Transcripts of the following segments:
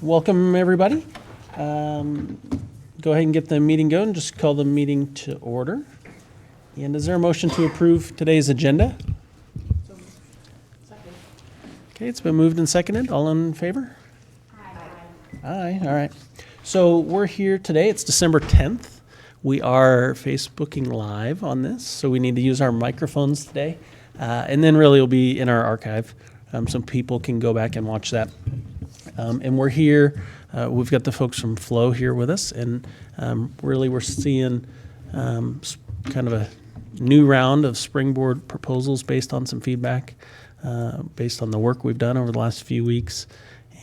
Welcome, everybody. Go ahead and get the meeting going. Just call the meeting to order. And is there a motion to approve today's agenda? Okay, it's been moved and seconded. All in favor? Aye. All right. So we're here today. It's December 10th. We are Facebooking live on this, so we need to use our microphones today. And then really it'll be in our archive. Some people can go back and watch that. And we're here. We've got the folks from Flow here with us, and really we're seeing kind of a new round of Springboard proposals based on some feedback, based on the work we've done over the last few weeks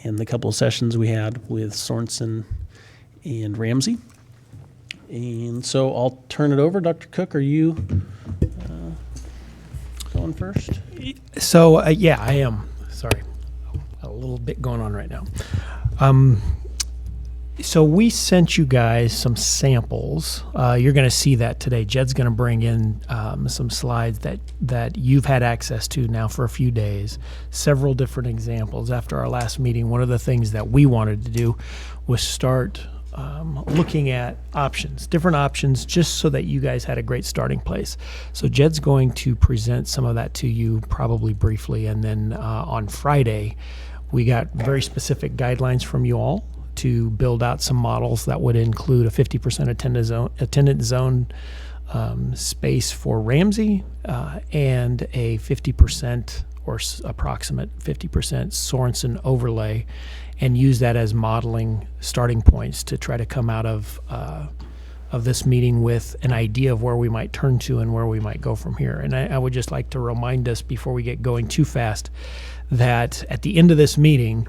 and the couple of sessions we had with Sorensen and Ramsey. And so I'll turn it over. Dr. Cook, are you going first? So, yeah, I am. Sorry. A little bit going on right now. So we sent you guys some samples. You're going to see that today. Jed's going to bring in some slides that you've had access to now for a few days. Several different examples. After our last meeting, one of the things that we wanted to do was start looking at options, different options, just so that you guys had a great starting place. So Jed's going to present some of that to you probably briefly, and then on Friday, we got very specific guidelines from you all to build out some models that would include a 50% attendance zone space for Ramsey and a 50% or approximate 50% Sorensen overlay, and use that as modeling starting points to try to come out of this meeting with an idea of where we might turn to and where we might go from here. And I would just like to remind us before we get going too fast that at the end of this meeting,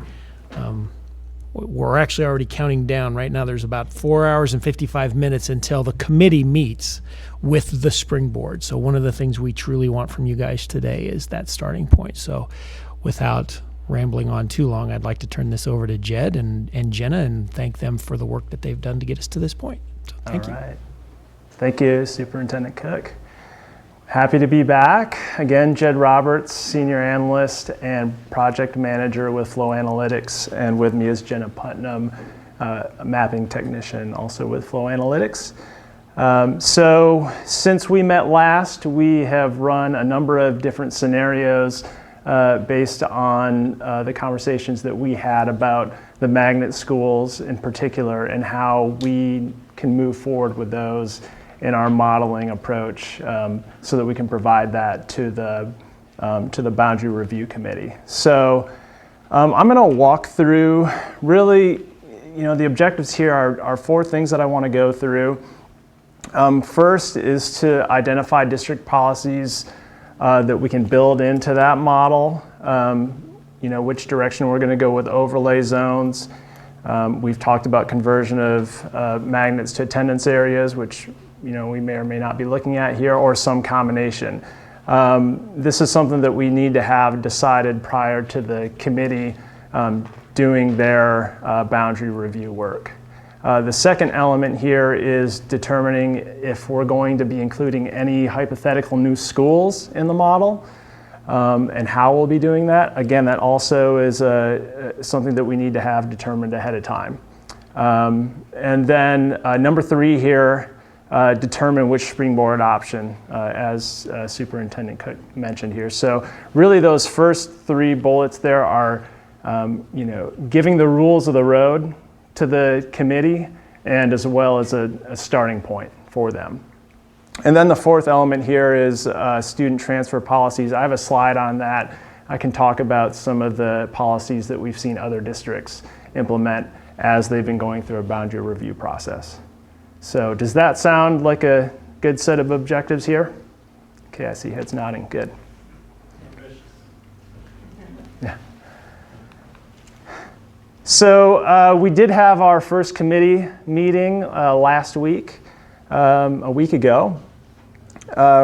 we're actually already counting down. Right now there's about 4 hours and 55 minutes until the committee meets with the Springboard. So one of the things we truly want from you guys today is that starting point. So without rambling on too long, I'd like to turn this over to Jed and Jenna and thank them for the work that they've done to get us to this point. So thank you. All right. Thank you, Superintendent Cook. Happy to be back. Again, Jed Roberts, Senior Analyst and Project Manager with Flow Analytics, and with me is Jenna Putnam, a Mapping Technician, also with Flow Analytics. So since we met last, we have run a number of different scenarios based on the conversations that we had about the magnet schools in particular and how we can move forward with those in our modeling approach so that we can provide that to the Boundary Review Committee. So I'm going to walk through really, the objectives here are four things that I want to go through. First is to identify district policies that we can build into that model, which direction we're going to go with overlay zones. We've talked about conversion of magnets to attendance areas, which we may or may not be looking at here, or some combination. This is something that we need to have decided prior to the committee doing their boundary review work. The second element here is determining if we're going to be including any hypothetical new schools in the model and how we'll be doing that. Again, that also is something that we need to have determined ahead of time. And then number three here, determine which Springboard option, as Superintendent Cook mentioned here. So really those first three bullets there are, giving the rules of the road to the committee, and as well as a starting point for them. And then the fourth element here is student transfer policies. I have a slide on that. I can talk about some of the policies that we've seen other districts implement as they've been going through a boundary review process. So does that sound like a good set of objectives here? Okay, I see heads nodding. Good. Yeah. So we did have our first committee meeting last week, a week ago.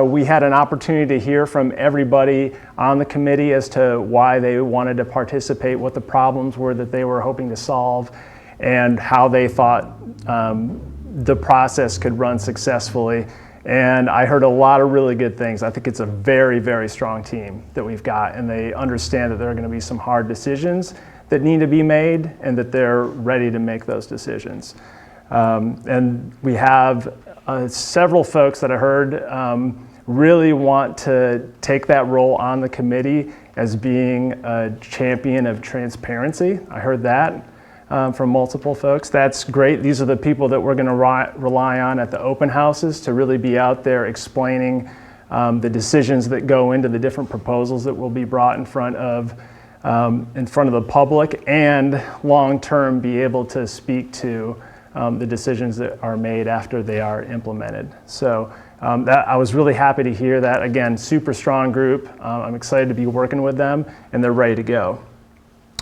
We had an opportunity to hear from everybody on the committee as to why they wanted to participate, what the problems were that they were hoping to solve, and how they thought the process could run successfully. And I heard a lot of really good things. I think it's a very, very strong team that we've got, and they understand that there are going to be some hard decisions that need to be made and that they're ready to make those decisions. And we have several folks that I heard really want to take that role on the committee as being a champion of transparency. I heard that from multiple folks. That's great. These are the people that we're going to rely on at the open houses to really be out there explaining the decisions that go into the different proposals that will be brought in front of the public, and long-term be able to speak to the decisions that are made after they are implemented. So that I was really happy to hear that. Again, super strong group. I'm excited to be working with them, and they're ready to go.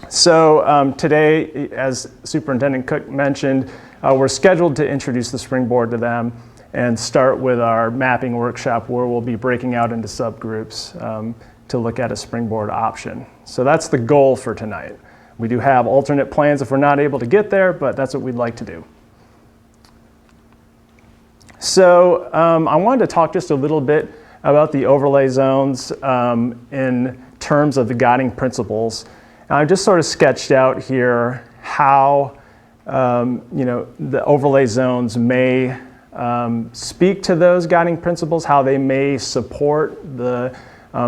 So today, as Superintendent Cook mentioned, we're scheduled to introduce the Springboard to them and start with our mapping workshop, where we'll be breaking out into subgroups to look at a Springboard option. So that's the goal for tonight. We do have alternate plans if we're not able to get there, but that's what we'd like to do. So I wanted to talk just a little bit about the overlay zones in terms of the guiding principles. And I just sort of sketched out here how the overlay zones may speak to those guiding principles, how they may support the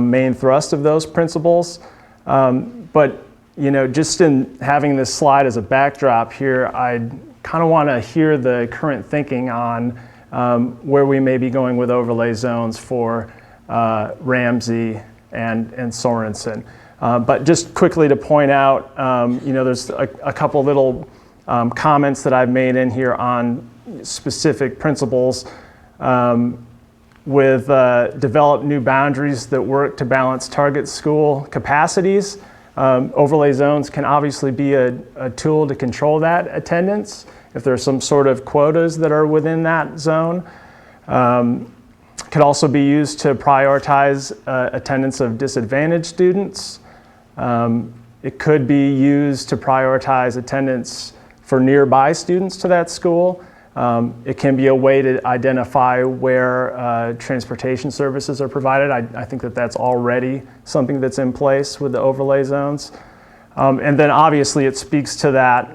main thrust of those principles. But just in having this slide as a backdrop here, I kind of want to hear the current thinking on where we may be going with overlay zones for Ramsey and Sorensen. But just quickly to point out, there's a couple little comments that I've made in here on specific principles with develop new boundaries that work to balance target school capacities. Overlay zones can obviously be a tool to control that attendance if there's some sort of quotas that are within that zone. Could also be used to prioritize attendance of disadvantaged students. It could be used to prioritize attendance for nearby students to that school. It can be a way to identify where transportation services are provided. I think that that's already something that's in place with the overlay zones. And then obviously it speaks to that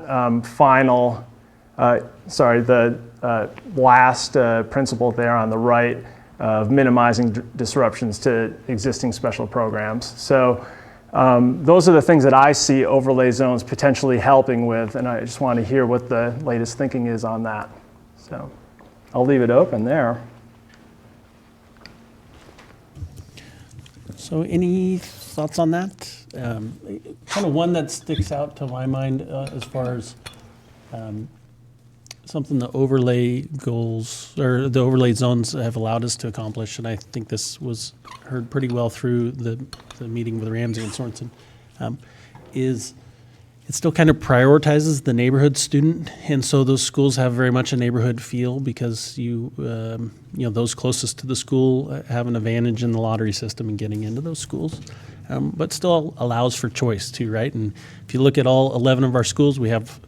the last principle there on the right of minimizing disruptions to existing special programs. So those are the things that I see overlay zones potentially helping with, and I just want to hear what the latest thinking is on that. So I'll leave it open there. So any thoughts on that? Kind of one that sticks out to my mind as far as something the overlay goals or the overlay zones have allowed us to accomplish, and I think this was heard pretty well through the meeting with Ramsey and Sorensen, is it still kind of prioritizes the neighborhood student, and so those schools have very much a neighborhood feel because those closest to the school have an advantage in the lottery system in getting into those schools, but still allows for choice too, right? And if you look at all 11 of our schools, we have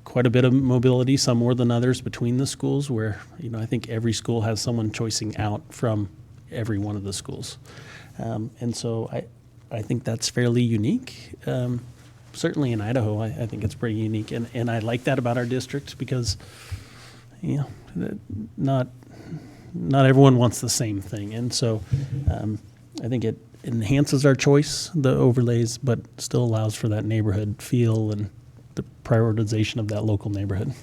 quite a bit of mobility, some more than others, between the schools, where I think every school has someone choicing out from every one of the schools, and so I think that's fairly unique. Certainly in Idaho, I think it's pretty unique, and I like that about our district because not everyone wants the same thing, and so I think it enhances our choice, the overlays, but still allows for that neighborhood feel and the prioritization of that local neighborhood.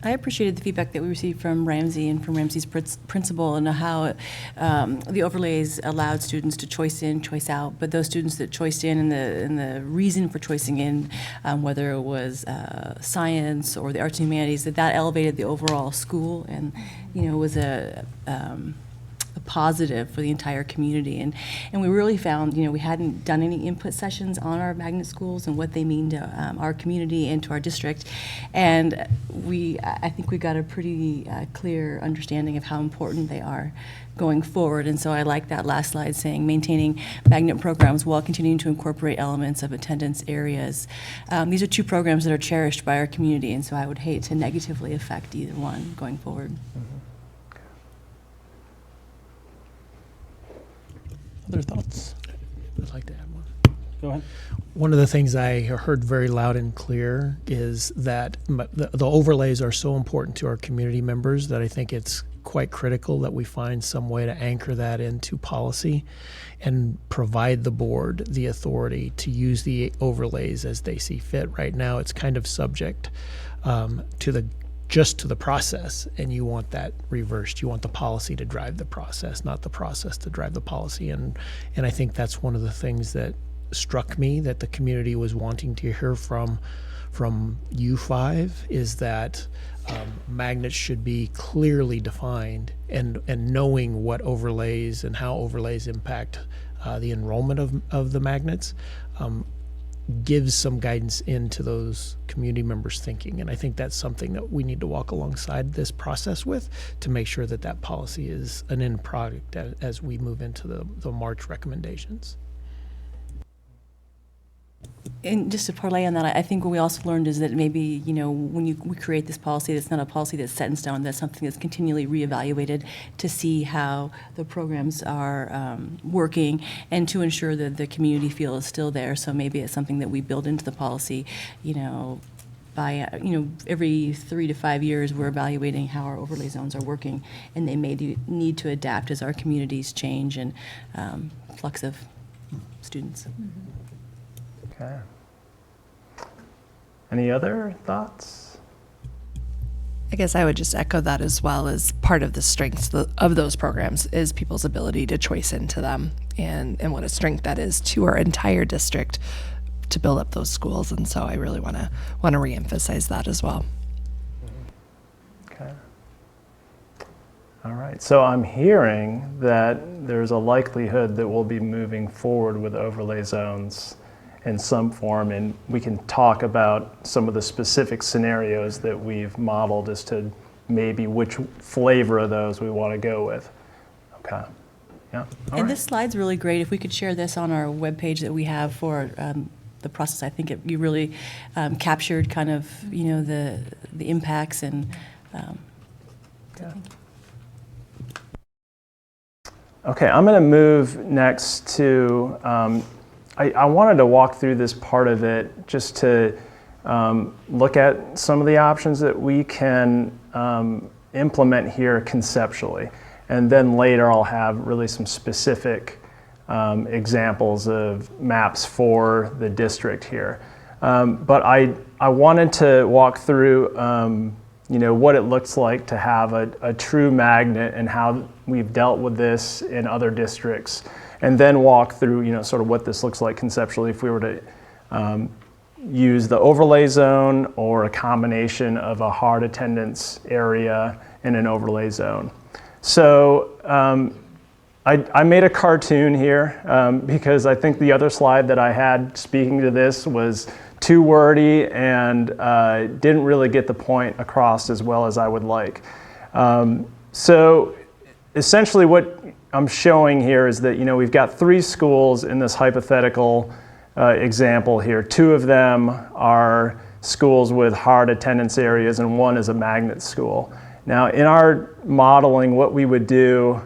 I appreciated the feedback that we received from Ramsey and from Ramsey's principal, and how the overlays allowed students to choice in, choice out, but those students that choiced in and the reason for choicing in, whether it was science or the arts and humanities, that elevated the overall school, and was a positive for the entire community. And we really found, we hadn't done any input sessions on our magnet schools and what they mean to our community and to our district. And I think we got a pretty clear understanding of how important they are going forward. And so I like that last slide saying maintaining magnet programs while continuing to incorporate elements of attendance areas. These are two programs that are cherished by our community, and so I would hate to negatively affect either one going forward. Other thoughts? I'd like to add one. Go ahead. One of the things I heard very loud and clear is that the overlays are so important to our community members that I think it's quite critical that we find some way to anchor that into policy and provide the board the authority to use the overlays as they see fit. Right now, it's kind of subject to the process, and you want that reversed. You want the policy to drive the process, not the process to drive the policy. And I think that's one of the things that struck me that the community was wanting to hear from U5 is that magnets should be clearly defined, and knowing what overlays and how overlays impact the enrollment of the magnets gives some guidance into those community members' thinking. And I think that's something that we need to walk alongside this process with to make sure that that policy is an end product as we move into the March recommendations. And just to parlay on that, I think what we also learned is that maybe, when we create this policy, it's not a policy that's set in stone, that's something that's continually reevaluated to see how the programs are working and to ensure that the community feel is still there. So maybe it's something that we build into the policy, by, every 3 to 5 years, we're evaluating how our overlay zones are working, and they may need to adapt as our communities change and flux of students. Okay. Any other thoughts? I guess I would just echo that as well. As part of the strengths of those programs is people's ability to choice into them, and what a strength that is to our entire district to build up those schools. And so I really want to reemphasize that as well. Okay. All right. So I'm hearing that there's a likelihood that we'll be moving forward with overlay zones in some form, and we can talk about some of the specific scenarios that we've modeled as to maybe which flavor of those we want to go with. Okay. Yeah. All right. This slide's really great. If we could share this on our webpage that we have for the process, I think you really captured kind of, the impacts and. Yeah. Okay, I'm going to move next to. I wanted to walk through this part of it just to look at some of the options that we can implement here conceptually. And then later I'll have really some specific examples of maps for the district here. But I wanted to walk through what it looks like to have a true magnet and how we've dealt with this in other districts. And then walk through, sort of what this looks like conceptually if we were to use the overlay zone or a combination of a hard attendance area and an overlay zone. So I made a cartoon here because I think the other slide that I had speaking to this was too wordy and didn't really get the point across as well as I would like. So essentially what I'm showing here is that we've got 3 schools in this hypothetical example here. 2 of them are schools with hard attendance areas and 1 is a magnet school. Now in our modeling, what we would do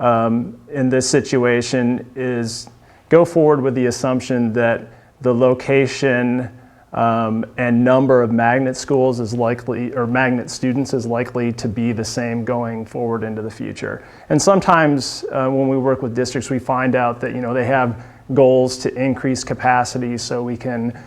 in this situation is go forward with the assumption that the location and number of magnet schools is likely, or magnet students is likely to be the same going forward into the future. And sometimes when we work with districts, we find out that they have goals to increase capacity, so we can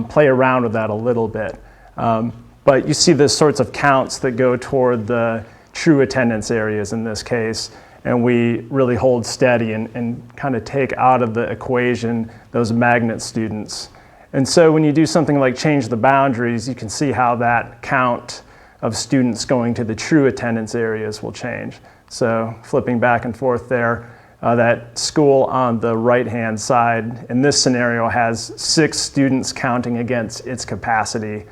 play around with that a little bit. But you see the sorts of counts that go toward the true attendance areas in this case, and we really hold steady and kind of take out of the equation those magnet students. And so when you do something like change the boundaries, you can see how that count of students going to the true attendance areas will change. So flipping back and forth there, that school on the right-hand side in this scenario has 6 students counting against its capacity,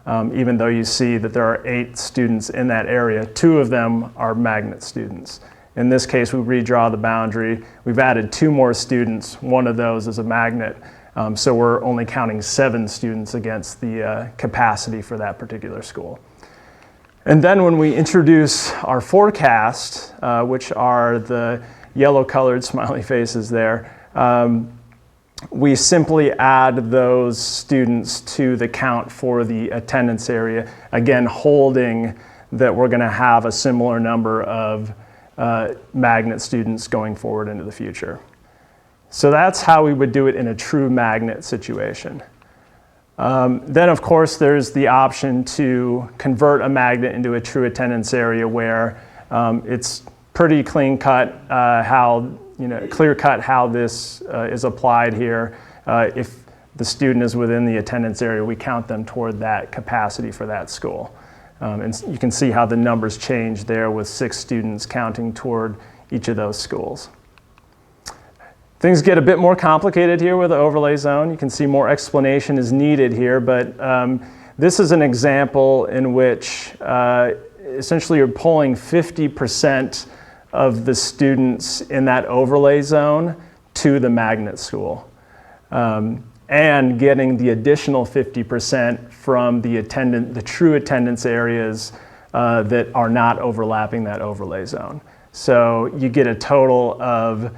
even though you see that there are 8 students in that area. 2 of them are magnet students. In this case, we redraw the boundary. We've added 2 more students. 1 of those is a magnet. So we're only counting 7 students against the capacity for that particular school. And then when we introduce our forecast, which are the yellow colored smiley faces there, we simply add those students to the count for the attendance area, again, holding that we're going to have a similar number of magnet students going forward into the future. So that's how we would do it in a true magnet situation. Then, of course, there's the option to convert a magnet into a true attendance area where it's pretty clear cut how this is applied here. If the student is within the attendance area, we count them toward that capacity for that school. And you can see how the numbers change there with 6 students counting toward each of those schools. Things get a bit more complicated here with the overlay zone. You can see more explanation is needed here, but this is an example in which essentially you're pulling 50% of the students in that overlay zone to the magnet school, and getting the additional 50% from the true attendance areas that are not overlapping that overlay zone. So you get a total of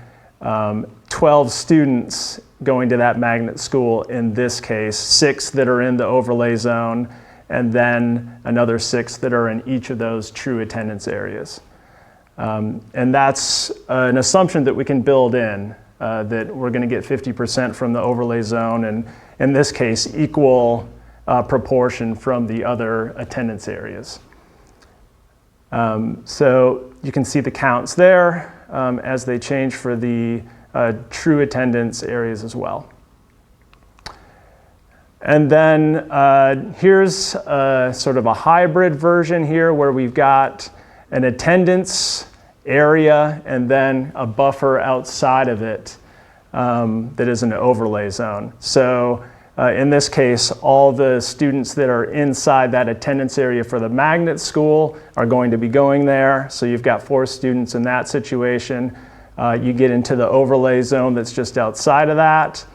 12 students going to that magnet school in this case, 6 that are in the overlay zone, and then another 6 that are in each of those true attendance areas. And that's an assumption that we can build in, that we're going to get 50% from the overlay zone, and in this case, equal proportion from the other attendance areas. So you can see the counts there as they change for the true attendance areas as well. And then here's sort of a hybrid version here where we've got an attendance area and then a buffer outside of it that is an overlay zone. So in this case, all the students that are inside that attendance area for the magnet school are going to be going there. So you've got 4 students in that situation. You get into the overlay zone that's just outside of that.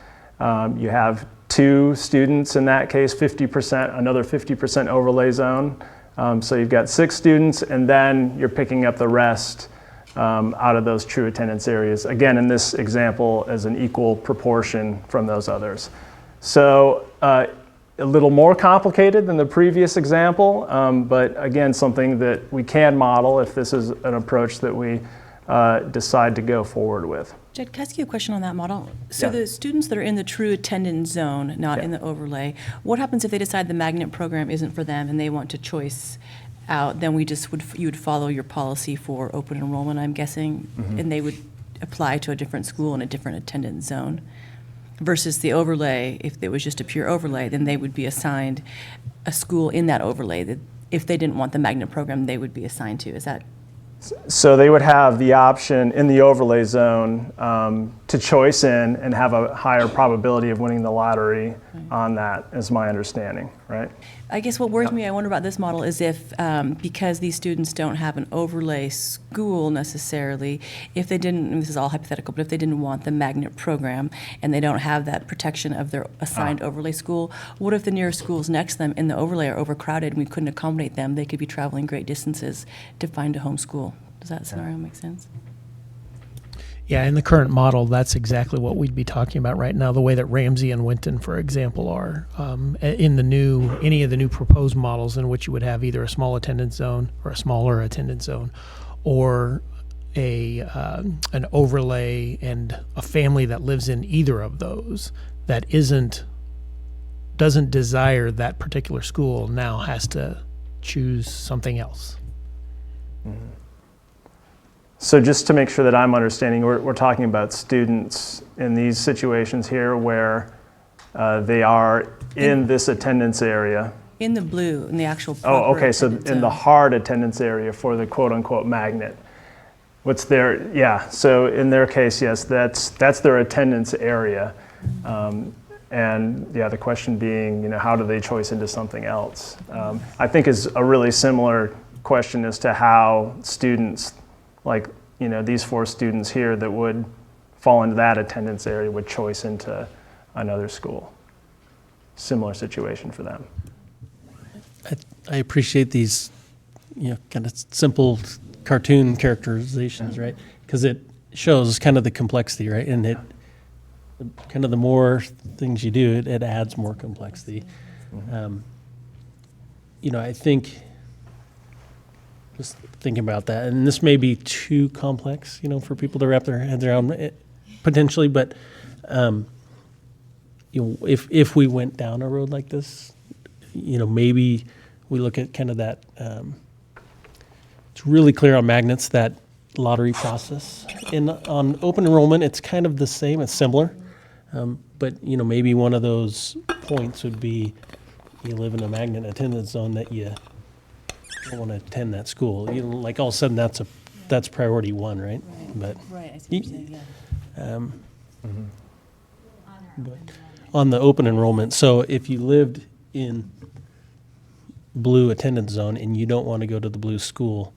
You have 2 students in that case, 50%, another 50% overlay zone. So you've got 6 students, and then you're picking up the rest out of those true attendance areas. Again, in this example, as an equal proportion from those others. So a little more complicated than the previous example, but again, something that we can model if this is an approach that we decide to go forward with. Jed, can I ask you a question on that model? So Yeah. the students that are in the true attendance zone, not in the overlay, what happens if they decide the magnet program isn't for them and they want to choice out? Then you would follow your policy for open enrollment, I'm guessing, and they would apply to a different school in a different attendance zone. Versus the overlay, if it was just a pure overlay, then they would be assigned a school in that overlay that if they didn't want the magnet program, they would be assigned to. Is that? So they would have the option in the overlay zone to choice in and have a higher probability of winning the lottery on that, is my understanding, right? I guess what worries me, I wonder about this model, is if, because these students don't have an overlay school necessarily, if they didn't, and this is all hypothetical, but if they didn't want the magnet program and they don't have that protection of their assigned overlay school, what if the nearest schools next to them in the overlay are overcrowded and we couldn't accommodate them? They could be traveling great distances to find a home school. Does that scenario make sense? Yeah, in the current model, that's exactly what we'd be talking about right now. The way that Ramsey and Winton, for example, are in any of the new proposed models, in which you would have either a small attendance zone or a smaller attendance zone, or an overlay and a family that lives in either of those that doesn't desire that particular school now has to choose something else. Mm-hmm. So just to make sure that I'm understanding, we're talking about students in these situations here where they are in this attendance area. In the blue, in the actual Oh, okay, so attendance in the zone. hard attendance area for the quote-unquote magnet. What's their, yeah, so in their case, yes, that's their attendance area. And yeah, the question being, how do they choice into something else? I think is a really similar question as to how students, like, these 4 students here that would fall into that attendance area would choice into another school. Similar situation for them. I appreciate these, kind of simple cartoon characterizations, right? Because it shows kind of the complexity, right? And kind of the more things you do, it adds more complexity. I think just thinking about that, and this may be too complex, for people to wrap their heads around it, potentially, but if we went down a road like this, maybe we look at kind of that. It's really clear on magnets, that lottery process. On open enrollment, it's kind of the same. It's similar, but maybe one of those points would be you live in a magnet attendance zone that you don't want to attend that school. Like all of a sudden that's priority one, right? But Right, I see what you're saying, yeah. but on the open enrollment, so if you lived in blue attendance zone and you don't want to go to the blue school,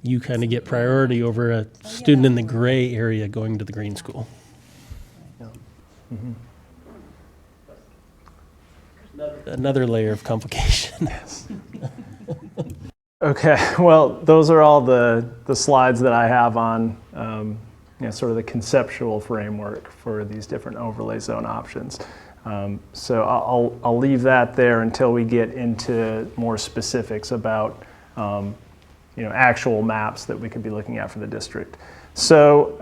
you kind of get priority over a student in the gray area going to the green school. Another layer of complication. Okay, well, those are all the slides that I have on sort of the conceptual framework for these different overlay zone options. So I'll leave that there until we get into more specifics about actual maps that we could be looking at for the district. So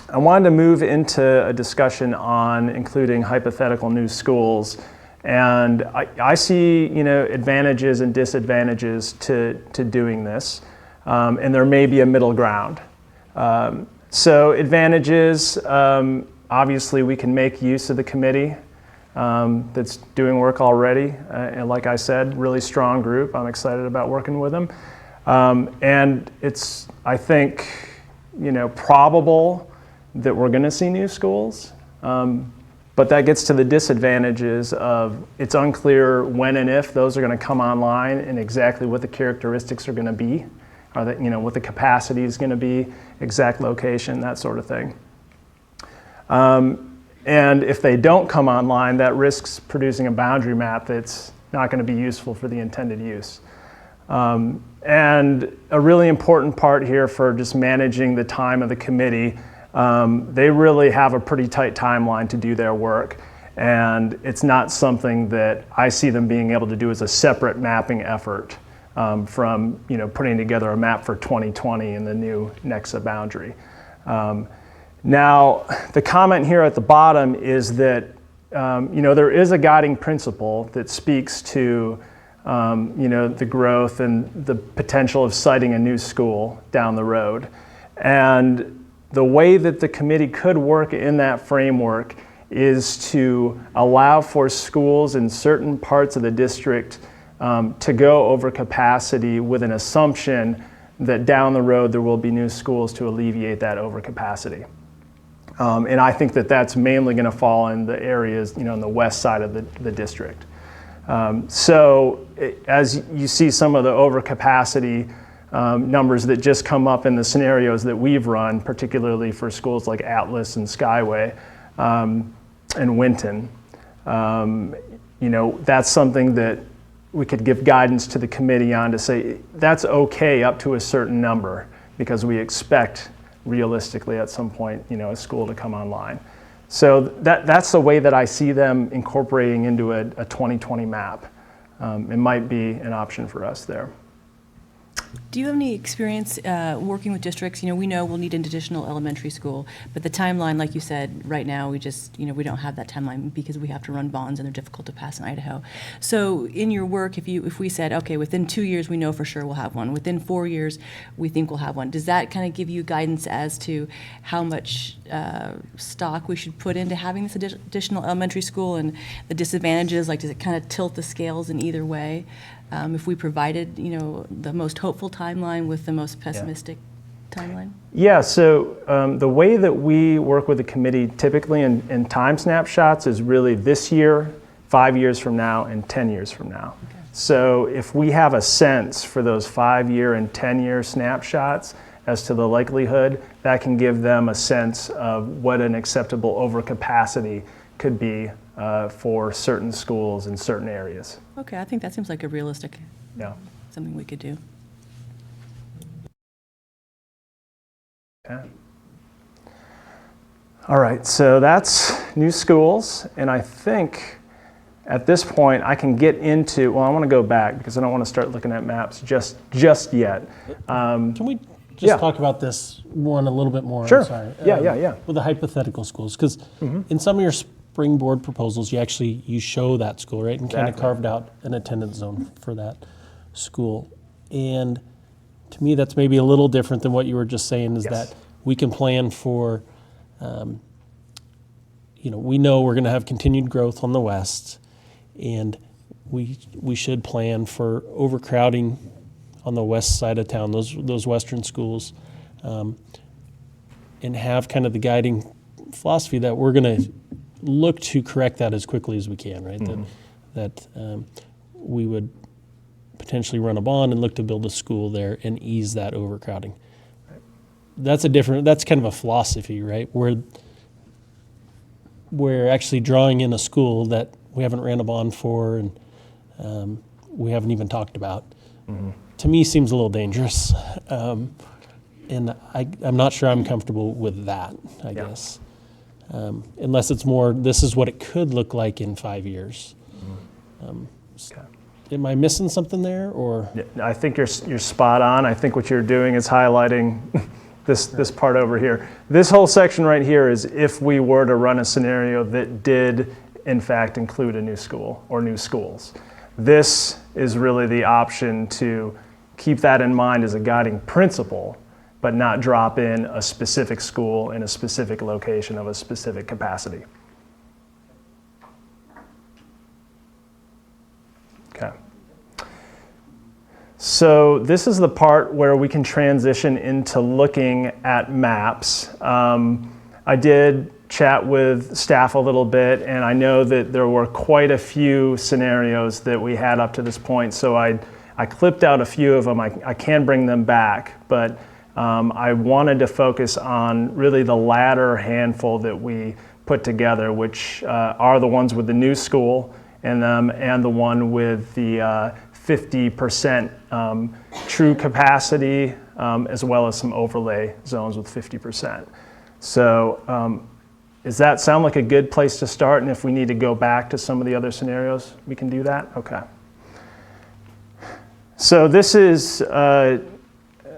I wanted to move into a discussion on including hypothetical new schools. And I see, advantages and disadvantages to doing this, and there may be a middle ground. So advantages, obviously we can make use of the committee that's doing work already. And like I said, really strong group. I'm excited about working with them. And it's, I think, probable that we're going to see new schools. But that gets to the disadvantages of it's unclear when and if those are going to come online and exactly what the characteristics are going to be, or that, what the capacity is going to be, exact location, that sort of thing. And if they don't come online, that risks producing a boundary map that's not going to be useful for the intended use. And a really important part here for just managing the time of the committee, they really have a pretty tight timeline to do their work, and it's not something that I see them being able to do as a separate mapping effort from putting together a map for 2020 in the new NEXA boundary. Now, the comment here at the bottom is that there is a guiding principle that speaks to the growth and the potential of siting a new school down the road, and the way that the committee could work in that framework is to allow for schools in certain parts of the district to go over capacity with an assumption that down the road there will be new schools to alleviate that overcapacity. And I think that that's mainly going to fall in the areas, on the west side of the district. As you see some of the overcapacity numbers that just come up in the scenarios that we've run, particularly for schools like Atlas and Skyway and Winton. That's something that we could give guidance to the committee on to say that's okay up to a certain number because we expect realistically at some point, a school to come online. So that's the way that I see them incorporating into a 2020 map. It might be an option for us there. Do you have any experience working with districts? We know we'll need an additional elementary school, but the timeline, like you said, right now, we just, we don't have that timeline because we have to run bonds and they're difficult to pass in Idaho. So in your work, if we said, okay, within 2 years, we know for sure we'll have one. Within 4 years, we think we'll have one. Does that kind of give you guidance as to how much stock we should put into having this additional elementary school and the disadvantages? Like, does it kind of tilt the scales in either way? If we provided, the most hopeful timeline with the most pessimistic timeline? Yeah, so the way that we work with the committee typically in time snapshots is really this year, 5 years from now, and 10 years from now. Okay. So if we have a sense for those 5-year and 10-year snapshots as to the likelihood, that can give them a sense of what an acceptable overcapacity could be for certain schools in certain areas. Okay, I think that seems like a realistic, something we could do. Okay. All right, so that's new schools, and I think at this point I can get into, well, I want to go back because I don't want to start looking at maps just yet. Can we just Yeah. talk about this one a little bit more? Sure. I'm sorry. Yeah. With the hypothetical schools, because in some of your Springboard proposals, you show that school, right? And kind of Exactly. carved out an attendance zone for that school. And to me, that's maybe a little different than what you were just saying, is Yes. that we can plan for, we know we're going to have continued growth on the west, and we should plan for overcrowding on the west side of town, those western schools, and have kind of the guiding philosophy that we're going to look to correct that as quickly as we can, right? That we would potentially run a bond and look to build a school there and ease that overcrowding. That's kind of a philosophy, right? We're actually drawing in a school that we haven't ran a bond for and we haven't even talked about. To me, seems a little dangerous. And I'm not sure I'm comfortable with that, I guess. Unless it's more, this is what it could look like in 5 years. Okay. Am I missing something there, or? Yeah, I think you're spot on. I think what you're doing is highlighting this part over here. This whole section right here is if we were to run a scenario that did, in fact, include a new school or new schools. This is really the option to keep that in mind as a guiding principle, but not drop in a specific school in a specific location of a specific capacity. Okay. So this is the part where we can transition into looking at maps. I did chat with staff a little bit, and I know that there were quite a few scenarios that we had up to this point, so I clipped out a few of them. I can bring them back, but I wanted to focus on really the latter handful that we put together, which are the ones with the new school in them and the one with the 50% true capacity, as well as some overlay zones with 50%. So does that sound like a good place to start? And if we need to go back to some of the other scenarios, we can do that? Okay. So this is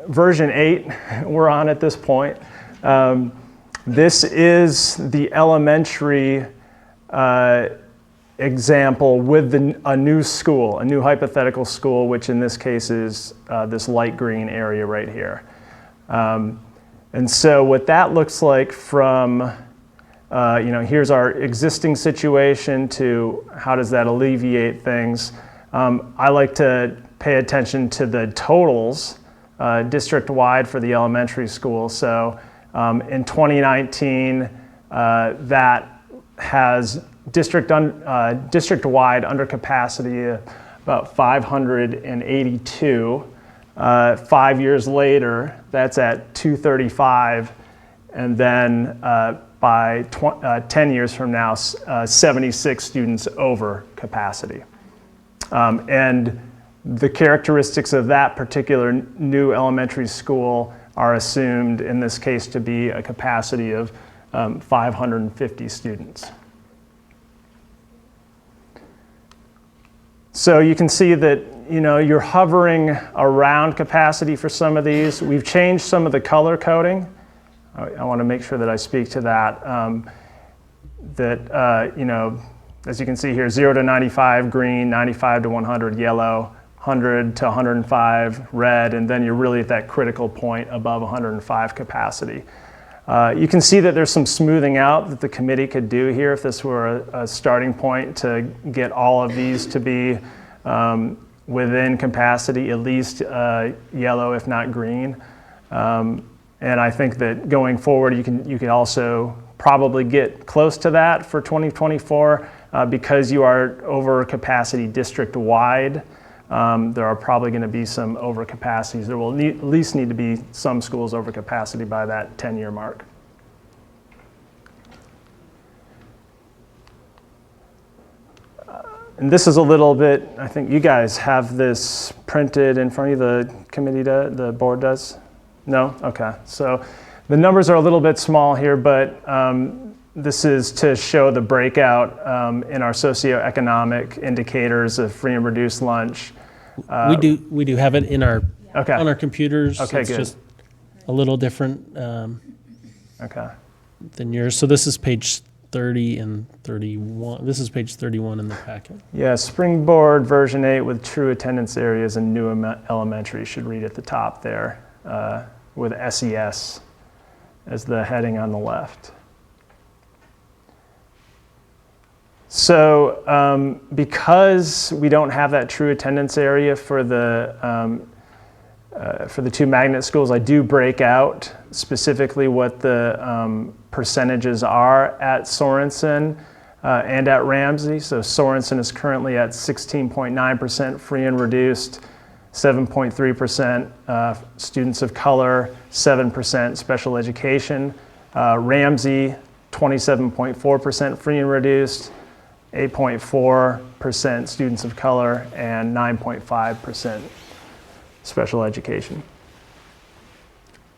version 8 we're on at this point. This is the elementary example with a new school, a new hypothetical school, which in this case is this light green area right here. And so what that looks like from, here's our existing situation to how does that alleviate things. I like to pay attention to the totals district-wide for the elementary school. So in 2019, that has district-wide undercapacity about 582. 5 years later, that's at 235, and then by 10 years from now, 76 students over capacity. And the characteristics of that particular new elementary school are assumed in this case to be a capacity of 550 students. So you can see that you're hovering around capacity for some of these. We've changed some of the color coding. I want to make sure that I speak to that. As you can see here, 0 to 95 green, 95 to 100 yellow, 100 to 105 red, and then you're really at that critical point above 105 capacity. You can see that there's some smoothing out that the committee could do here if this were a starting point to get all of these to be within capacity, at least yellow, if not green. And I think that going forward, you can also probably get close to that for 2024 because you are over capacity district-wide. There are probably going to be some overcapacities. There will at least need to be some schools over capacity by that 10-year mark. And this is a little bit, I think you guys have this printed in front of you, the committee, the board does? No? Okay. So The numbers are a little bit small here, but this is to show the breakout in our socioeconomic indicators of free and reduced lunch. We do have it in our Okay. on our computers. Okay, it's good. just a little different Okay. than yours. So this is page 30 and 31. This is page 31 in the packet. Yeah, Springboard version 8 with true attendance areas in new elementary should read at the top there with SES as the heading on the left. So because we don't have that true attendance area for the two magnet schools, I do break out specifically what the percentages are at Sorensen and at Ramsey. So Sorensen is currently at 16.9% free and reduced, 7.3% students of color, 7% special education. Ramsey, 27.4% free and reduced, 8.4% students of color, and 9.5% special education.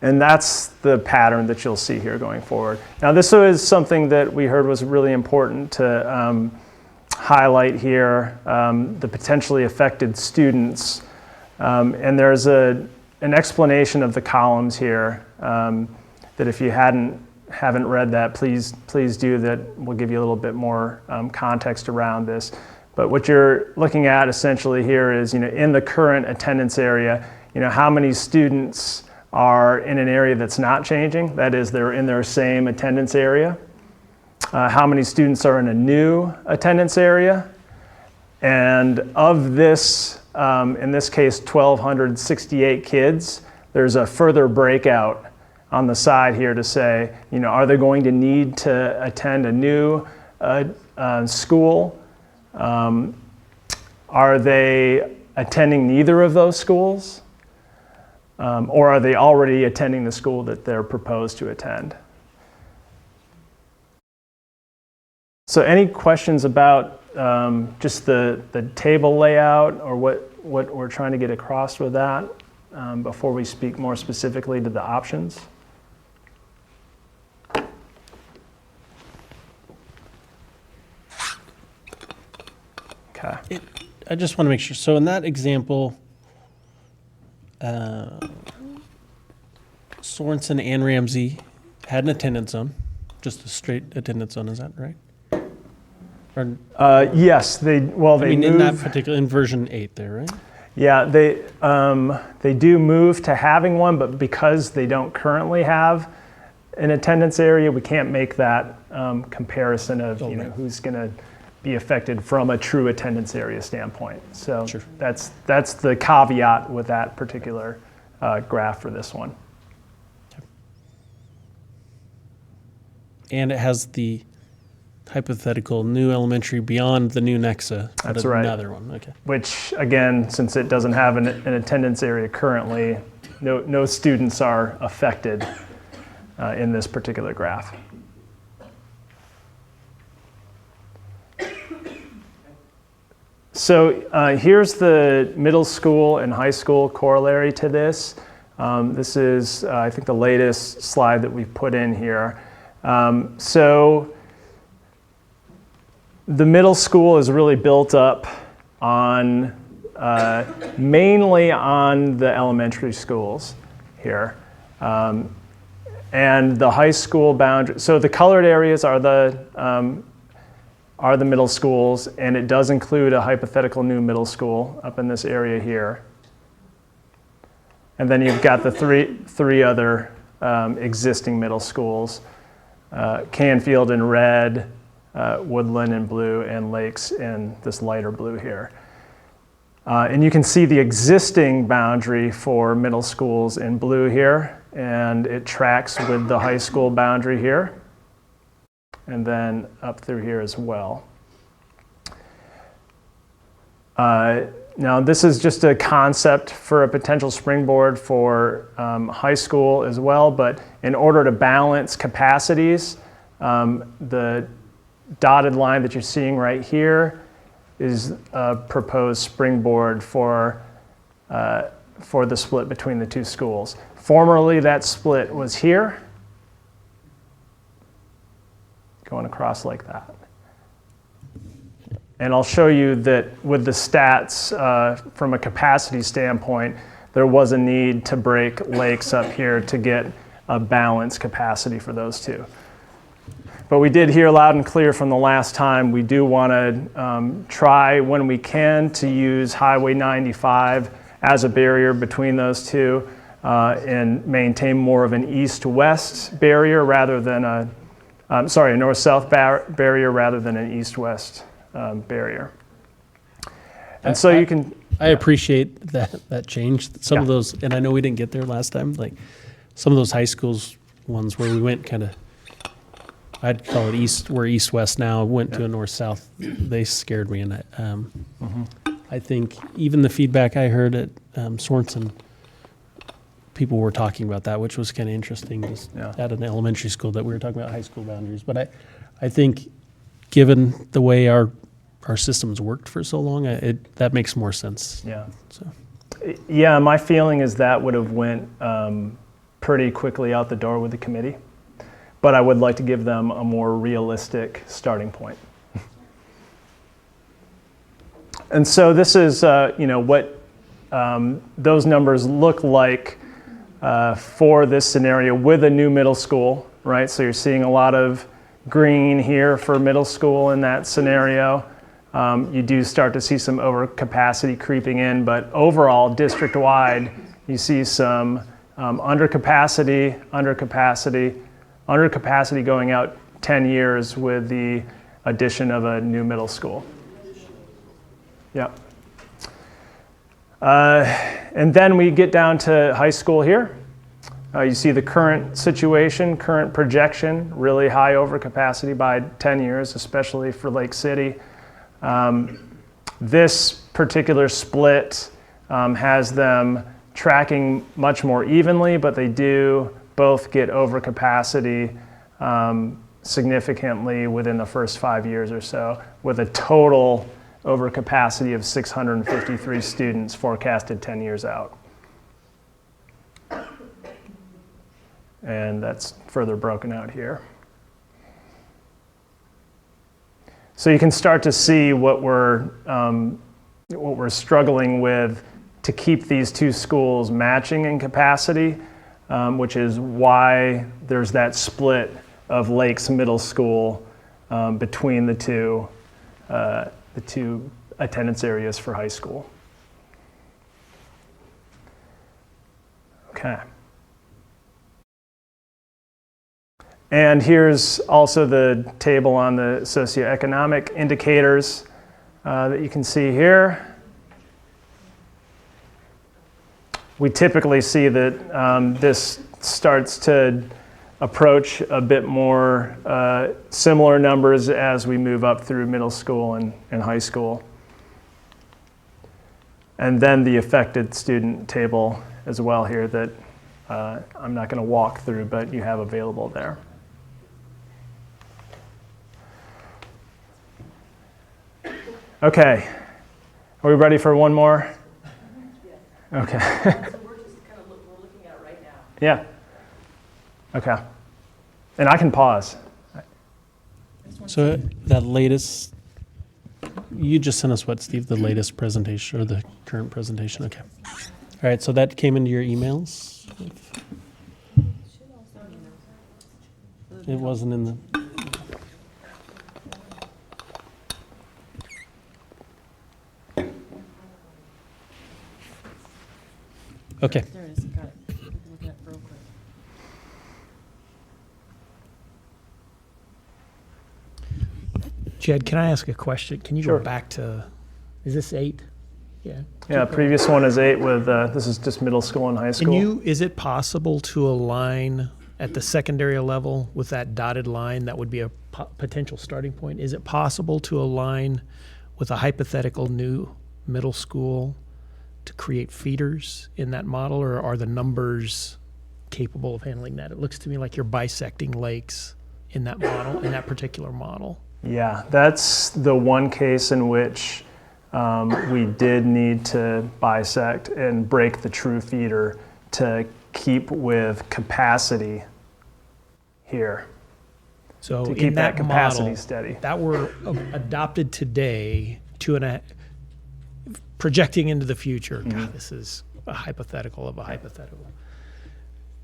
And that's the pattern that you'll see here going forward. Now, this is something that we heard was really important to highlight here, the potentially affected students. And there's an explanation of the columns here that if you haven't read that, please do that. We'll give you a little bit more context around this. But what you're looking at essentially here is, in the current attendance area, how many students are in an area that's not changing. That is, they're in their same attendance area. How many students are in a new attendance area? And of this, in this case, 1,268 kids, there's a further breakout on the side here to say, are they going to need to attend a new school? Are they attending neither of those schools? Or are they already attending the school that they're proposed to attend? So any questions about just the table layout or what we're trying to get across with that before we speak more specifically to the options? Okay. I just want to make sure. So in that example, Sorensen and Ramsey had an attendance zone, just a straight attendance zone. Is that right? Or, Yes, they in that move. particular, in version 8 there, right? Yeah, they do move to having one, but because they don't currently have an attendance area, we can't make that comparison of right. who's going to be affected from a true attendance area standpoint. So Sure. that's the caveat with that particular graph for this one. And it has the hypothetical new elementary beyond the new Nexa. That's right. Another one, okay. Which, again, since it doesn't have an attendance area currently, no students are affected in this particular graph. So here's the middle school and high school corollary to this. This is, I think, the latest slide that we've put in here. So the middle school is really built up on mainly on the elementary schools here. And the high school boundary, so the colored areas are the middle schools, and it does include a hypothetical new middle school up in this area here. And then you've got the three other existing middle schools, Canfield in red, Woodland in blue, and Lakes in this lighter blue here. And you can see the existing boundary for middle schools in blue here, and it tracks with the high school boundary here, and then up through here as well. Now, this is just a concept for a potential springboard for high school as well, but in order to balance capacities, the dotted line that you're seeing right here is a proposed springboard for the split between the two schools. Formerly, that split was here, going across like that. And I'll show you that with the stats from a capacity standpoint, there was a need to break lakes up here to get a balanced capacity for those two. But we did hear loud and clear from the last time, we do want to try when we can to use Highway 95 as a barrier between those two and maintain more of an east-west barrier rather than a north-south barrier rather than an east-west barrier. And so you can... I appreciate that change. Some of Yeah. those, and I know we didn't get there last time, like some of those high schools ones where we went kind of, I'd call it east, we're east-west now, went to a north-south, they scared me. And I think even the feedback I heard at Sorensen, people were talking about that, which was kind of interesting, just at an elementary school that we were talking about high school boundaries. But I think given the way our systems worked for so long, that makes more sense. Yeah. So. Yeah, my feeling is that would have went pretty quickly out the door with the committee, but I would like to give them a more realistic starting point. And so this is, what those numbers look like for this scenario with a new middle school, right? So you're seeing a lot of green here for middle school in that scenario. You do start to see some overcapacity creeping in, but overall, district-wide, you see some undercapacity going out 10 years with the addition of a new middle school. Yep. And then we get down to high school here. You see the current situation, current projection, really high overcapacity by 10 years, especially for Lake City. This particular split has them tracking much more evenly, but they do both get overcapacity significantly within the first 5 years or so, with a total overcapacity of 653 students forecasted 10 years out. And that's further broken out here. So you can start to see what we're struggling with to keep these two schools matching in capacity, which is why there's that split of Lakes Middle School between the two attendance areas for high school. Okay. And here's also the table on the socioeconomic indicators that you can see here. We typically see that this starts to approach a bit more similar numbers as we move up through middle school and high school. And then the affected student table as well here that I'm not going to walk through, but you have available there. Okay, are we ready for one more? Okay. So we're just kind of we're looking at it right now. Yeah. Okay. And I can pause. So that latest, you just sent us what, Steve, the latest presentation or the current presentation? Okay. All right, so that came into your emails? It wasn't in the... Okay. There it is, got it. Look at it real quick. Jed, can I ask a question? Can you Sure. go back to, is this 8? Yeah. Yeah, previous one is 8 with, this is just middle school and high school. Is it possible to align at the secondary level with that dotted line? That would be a potential starting point. Is it possible to align with a hypothetical new middle school to create feeders in that model, or are the numbers capable of handling that? It looks to me like you're bisecting lakes in that model, in that particular model. Yeah, that's the one case in which we did need to bisect and break the true feeder to keep with capacity here. So to in keep that capacity model, steady. that were adopted today, projecting into the future. God, this is a hypothetical of a hypothetical.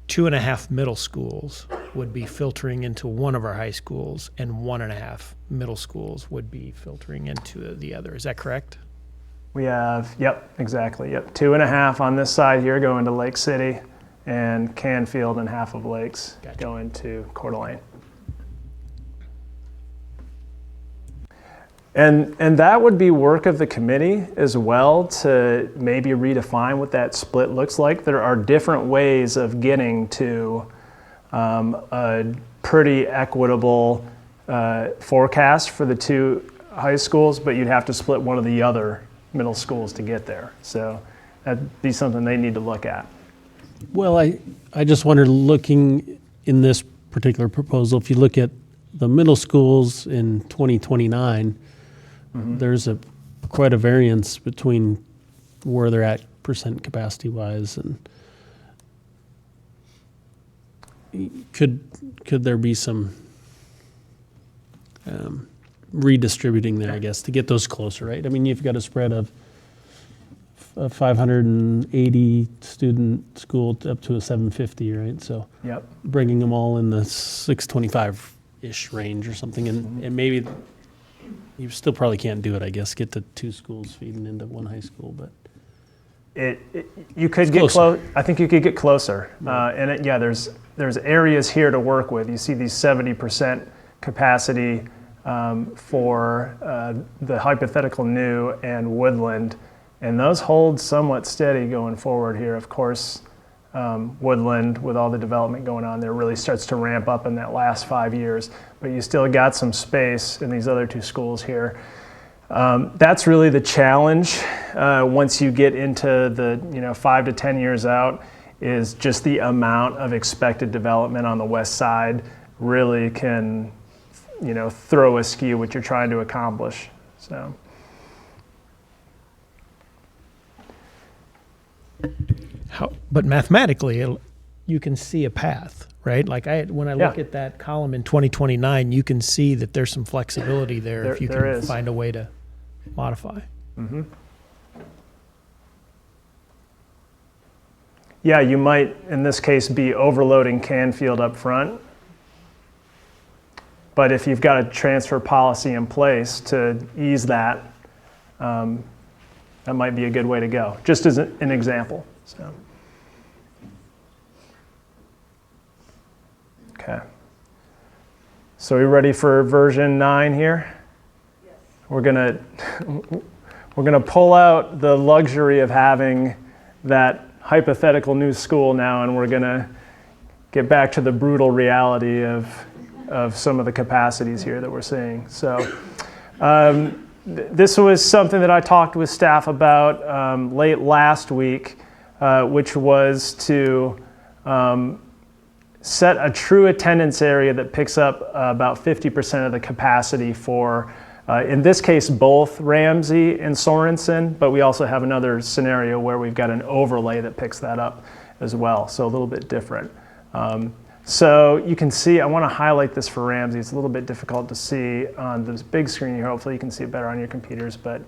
2.5 middle schools would be filtering into one of our high schools, and 1.5 middle schools would be filtering into the other. Is that correct? We have, yep, exactly, yep. 2.5 on this side here going to Lake City, and Canfield and half of Lakes going to Coeur d'Alene. And that would be work of the committee as well to maybe redefine what that split looks like. There are different ways of getting to a pretty equitable forecast for the two high schools, but you'd have to split one of the other middle schools to get there. So that'd be something they need to look at. Well, I just wondered, looking in this particular proposal, if you look at the middle schools in 2029, there's quite a variance between where they're at percent capacity wise, and could there be some redistributing there, I guess, to get those closer, right? I mean, you've got a spread of a 580 student school up to a 750, right? So Yep. bringing them all in the 625-ish range or something, and maybe you still probably can't do it, I guess, get to two schools feeding into one high school, but You could get close. I think you could get closer. There's areas here to work with. You see these 70% capacity for the hypothetical new and Woodland, and those hold somewhat steady going forward here. Of course, Woodland, with all the development going on there, really starts to ramp up in that last 5 years, but you still got some space in these other two schools here. That's really the challenge once you get into the 5 to 10 years out, is just the amount of expected development on the west side really can throw askew what you're trying to accomplish. So. But mathematically, you can see a path, right? Like when I look at that column in 2029, you can see that there's some flexibility there if you can find a way to modify. Mm-hmm. Yeah, you might, in this case, be overloading Canfield up front. But if you've got a transfer policy in place to ease that, that might be a good way to go, just as an example. So. Okay. So are we ready for version 9 here? Yes. We're gonna pull out the luxury of having that hypothetical new school now, and we're gonna get back to the brutal reality of some of the capacities here that we're seeing. So this was something that I talked with staff about late last week, which was to set a true attendance area that picks up about 50% of the capacity for, in this case, both Ramsey and Sorensen, but we also have another scenario where we've got an overlay that picks that up as well, so a little bit different. So you can see, I want to highlight this for Ramsey. It's a little bit difficult to see on this big screen here. Hopefully you can see it better on your computers, but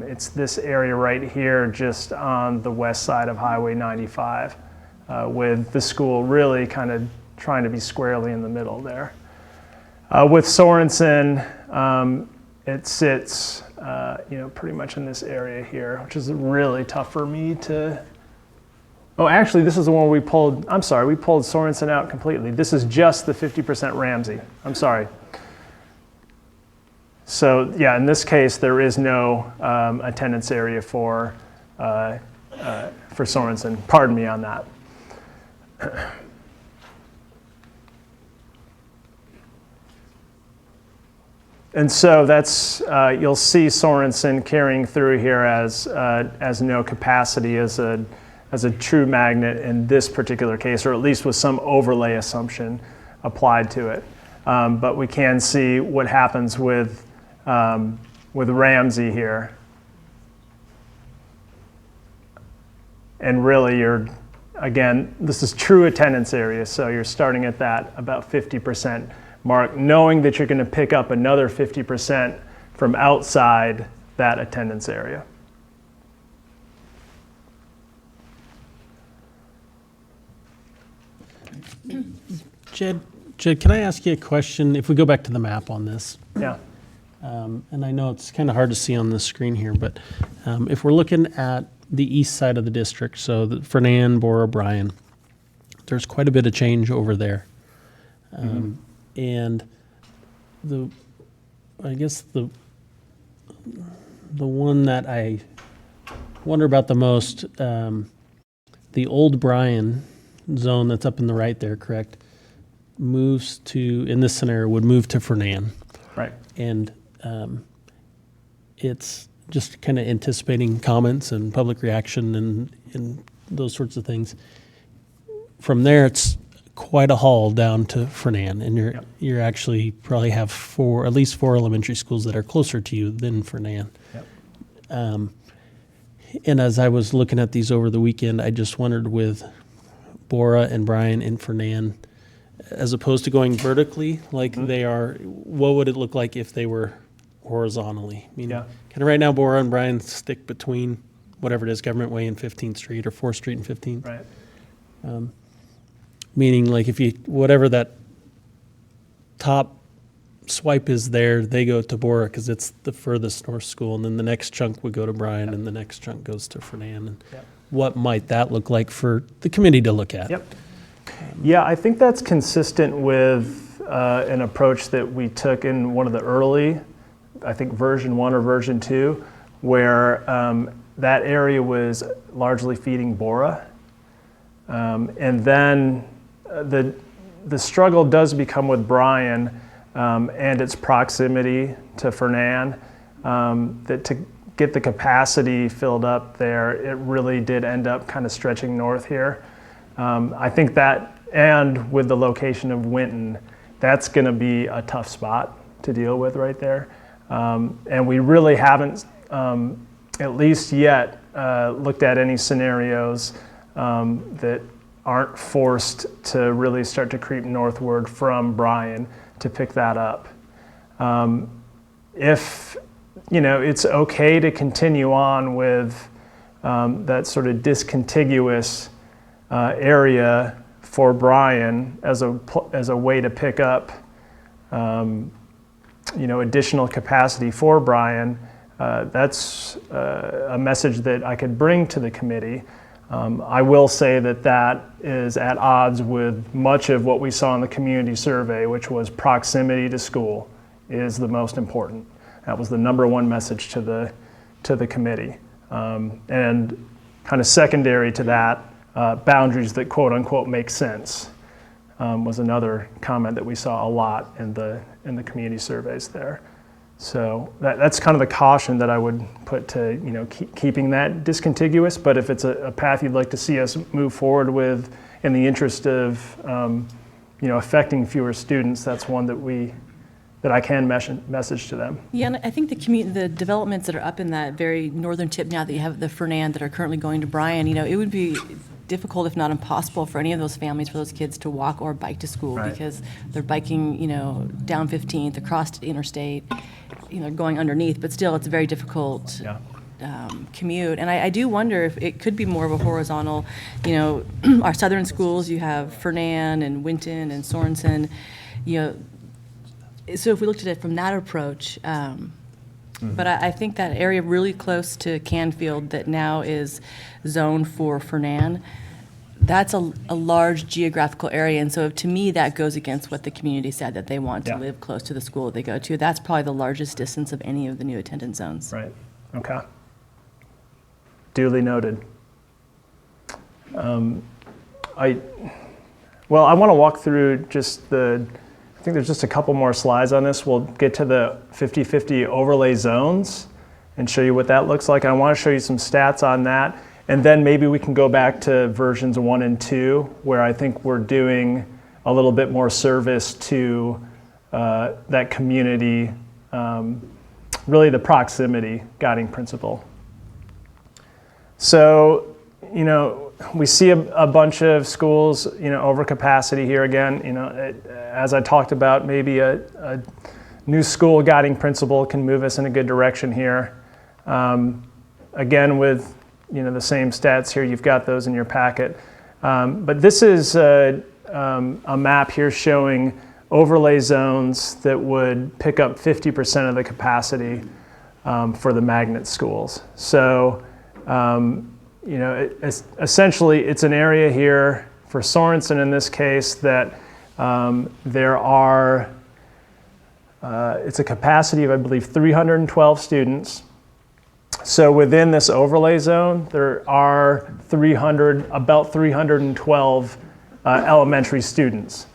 it's this area right here just on the west side of Highway 95. With the school really kind of trying to be squarely in the middle there. With Sorensen, it sits pretty much in this area here, which is really tough for me to... Oh, actually, this is the one we pulled. I'm sorry, we pulled Sorensen out completely. This is just the 50% Ramsey. I'm sorry. So yeah, in this case, there is no attendance area for Sorensen. Pardon me on that. And so that's you'll see Sorensen carrying through here as no capacity as a true magnet in this particular case, or at least with some overlay assumption applied to it. But we can see what happens with Ramsey here, and really again, this is true attendance area, so you're starting at that about 50% mark, knowing that you're going to pick up another 50% from outside that attendance area. Jed, can I ask you a question? If we go back to the map on this, Yeah. and I know it's kind of hard to see on the screen here, but if we're looking at the east side of the district, so the Fernan, Bora, Bryan, there's quite a bit of change over there. And I guess the one that I wonder about the most, the old Bryan zone that's up in the right there, correct, moves to, in this scenario, would move to Fernan. Right. And it's just kind of anticipating comments and public reaction and those sorts of things. From there, it's quite a haul down to Fernan, and you're actually probably have at least four elementary schools that are closer to you than Fernan. Yep. And as I was looking at these over the weekend, I just wondered with Bora and Bryan and Fernan, as opposed to going vertically like they are, what would it look like if they were horizontally? I mean, kind of right now, Bora and Bryan stick between whatever it is, Government Way and 15th Street or 4th Street and 15th. Right. Meaning, like, if you, whatever that top swipe is there, they go to Bora because it's the furthest north school, and then the next chunk would go to Bryan, and the next chunk goes to Fernan. And what might that look like for the committee to look at? Yep. Yeah, I think that's consistent with an approach that we took in one of the early, I think version 1 or version 2, where that area was largely feeding Bora. And then the struggle does become with Bryan and its proximity to Fernan, that to get the capacity filled up there, it really did end up kind of stretching north here. I think that, and with the location of Winton, that's going to be a tough spot to deal with right there. And we really haven't, at least yet, looked at any scenarios that aren't forced to really start to creep northward from Bryan to pick that up. If, it's okay to continue on with that sort of discontiguous area for Bryan as a way to pick up, additional capacity for Bryan, that's a message that I could bring to the committee. I will say that is at odds with much of what we saw in the community survey, which was proximity to school is the most important. That was the number one message to the committee. And kind of secondary to that, boundaries that quote unquote make sense was another comment that we saw a lot in the community surveys there. So that's kind of the caution that I would put to keeping that discontiguous. But if it's a path you'd like to see us move forward with, in the interest of affecting fewer students, that's one that I can message to them. Yeah, and I think the developments that are up in that very northern tip now that you have the Fernan that are currently going to Bryan, it would be difficult, if not impossible, for any of those families, for those kids to walk or bike to school, Right. because they're biking, down 15th, across the interstate, going underneath, but still it's a very difficult commute. And I do wonder if it could be more of a horizontal, our southern schools, you have Fernan and Winton and Sorensen, so if we looked at it from that approach, but I think that area really close to Canfield that now is zoned for Fernan, that's a large geographical area. And so to me, that goes against what the community said, that they want to live close to the school that they go to. That's probably the largest distance of any of the new attendance zones. Right. Okay. Duly noted. I want to walk through I think there's just a couple more slides on this. We'll get to the 50-50 overlay zones and show you what that looks like. I want to show you some stats on that. And then maybe we can go back to versions 1 and 2, where I think we're doing a little bit more service to that community, really the proximity guiding principle. So, we see a bunch of schools, over capacity here again. As I talked about, maybe a new school guiding principle can move us in a good direction here. Again, with the same stats here, you've got those in your packet. But this is a map here showing overlay zones that would pick up 50% of the capacity for the magnet schools. So, essentially, it's an area here for Sorensen in this case that there are, it's a capacity of, I believe, 312 students. So within this overlay zone, there are about 312 elementary students.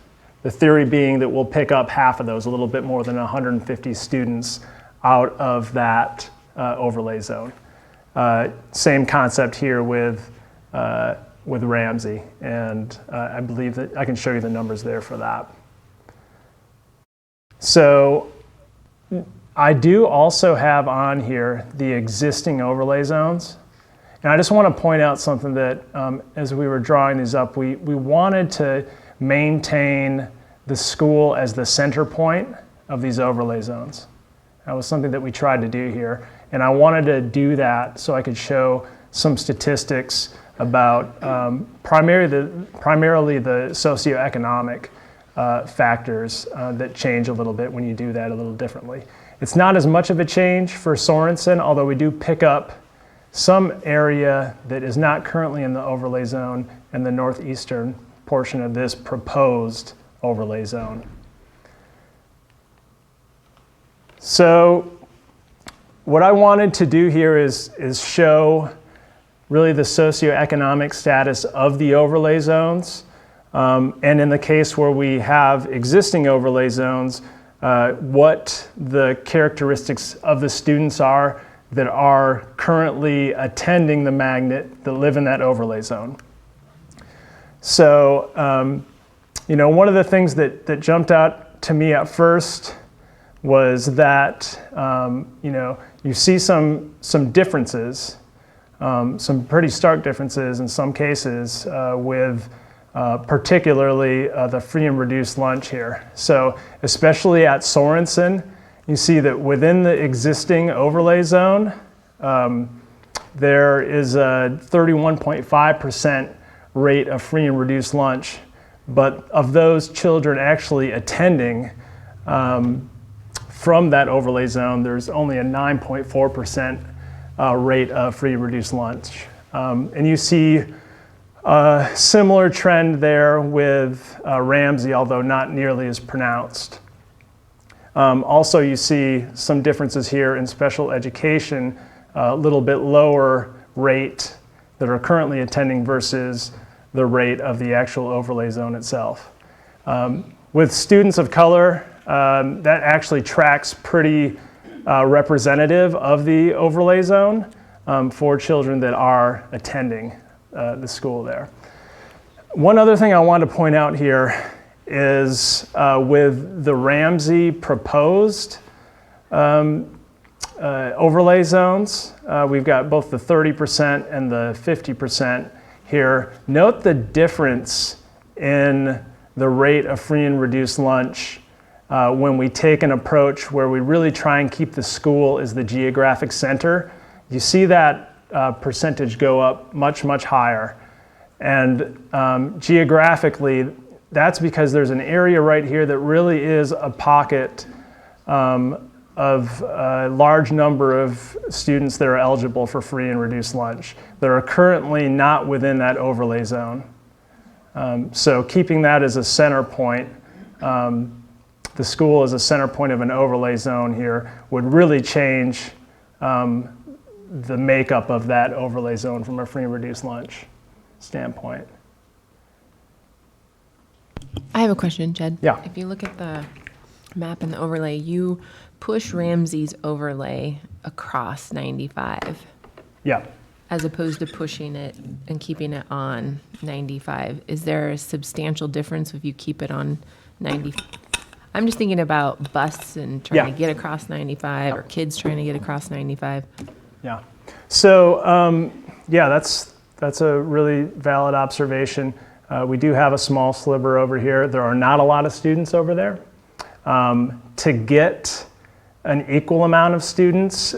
The theory being that we'll pick up half of those, a little bit more than 150 students out of that overlay zone. Same concept here with Ramsey, and I believe that I can show you the numbers there for that. So I do also have on here the existing overlay zones. And I just want to point out something that as we were drawing these up, we wanted to maintain the school as the center point of these overlay zones. That was something that we tried to do here. And I wanted to do that so I could show some statistics about primarily the socioeconomic factors that change a little bit when you do that a little differently. It's not as much of a change for Sorensen, although we do pick up some area that is not currently in the overlay zone in the northeastern portion of this proposed overlay zone. So what I wanted to do here is show really the socioeconomic status of the overlay zones. And in the case where we have existing overlay zones, what the characteristics of the students are that are currently attending the magnet that live in that overlay zone. So, one of the things that jumped out to me at first was that, you see some differences, some pretty stark differences in some cases with particularly the free and reduced lunch here. So especially at Sorensen, you see that within the existing overlay zone, there is a 31.5% rate of free and reduced lunch. But of those children actually attending from that overlay zone, there's only a 9.4% rate of free and reduced lunch. And you see a similar trend there with Ramsey, although not nearly as pronounced. Also, you see some differences here in special education, a little bit lower rate that are currently attending versus the rate of the actual overlay zone itself. With students of color, that actually tracks pretty representative of the overlay zone for children that are attending the school there. One other thing I want to point out here is with the Ramsey proposed overlay zones, we've got both the 30% and the 50% here. Note the difference in the rate of free and reduced lunch when we take an approach where we really try and keep the school as the geographic center. You see that percentage go up much, much higher. And geographically, that's because there's an area right here that really is a pocket of a large number of students that are eligible for free and reduced lunch that are currently not within that overlay zone. So keeping that as a center point, the school as a center point of an overlay zone here would really change the makeup of that overlay zone from a free and reduced lunch standpoint. I have a question, Jed. Yeah. If you look at the map and the overlay, you push Ramsey's overlay across 95. Yeah. As opposed to pushing it and keeping it on 95. Is there a substantial difference if you keep it on 90? I'm just thinking about buses and trying to get across 95 or kids trying to get across 95. Yeah. So, that's that's a really valid observation. We do have a small sliver over here. There are not a lot of students over there. To get an equal amount of students,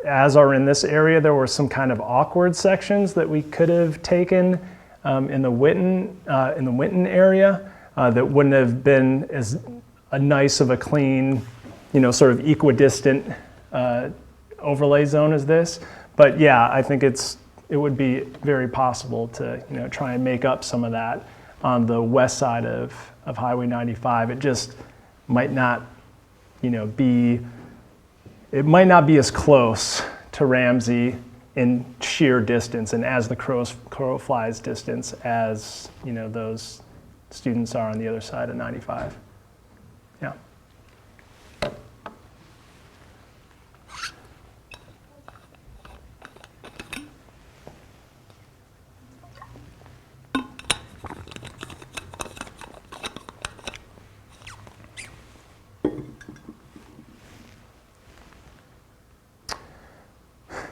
as are in this area, there were some kind of awkward sections that we could have taken in the Winton area that wouldn't have been as nice of a clean, sort of equidistant overlay zone as this. But yeah, I think it would be very possible to try and make up some of that on the west side of Highway 95. It just might not be as close to Ramsey in sheer distance and as the crow flies distance as those students are on the other side of 95. Yeah.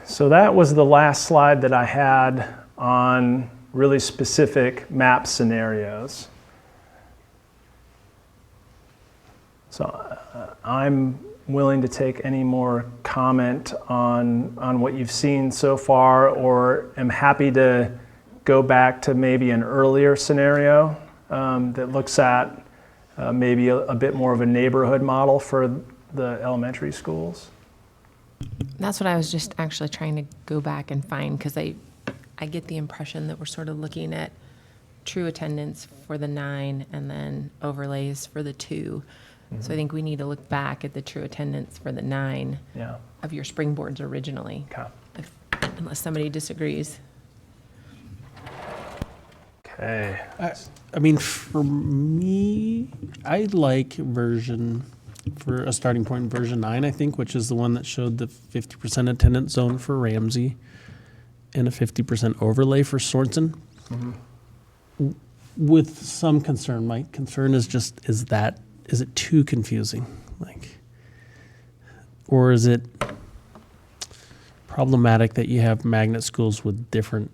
So that was the last slide that I had on really specific map scenarios. So I'm willing to take any more comment on what you've seen so far, or am happy to go back to maybe an earlier scenario that looks at maybe a bit more of a neighborhood model for the elementary schools. That's what I was just actually trying to go back and find, because I get the impression that we're sort of looking at true attendance for the 9 and then overlays for the 2. Mm-hmm. So I think we need to look back at the true attendance for the 9 of your Springboards originally, unless somebody disagrees. Okay. I mean, for me, I like for a starting point, version 9, I think, which is the one that showed the 50% attendance zone for Ramsey and a 50% overlay for Sorensen. Mm-hmm. With some concern. My concern is just, is it too confusing? Or is it problematic that you have magnet schools with different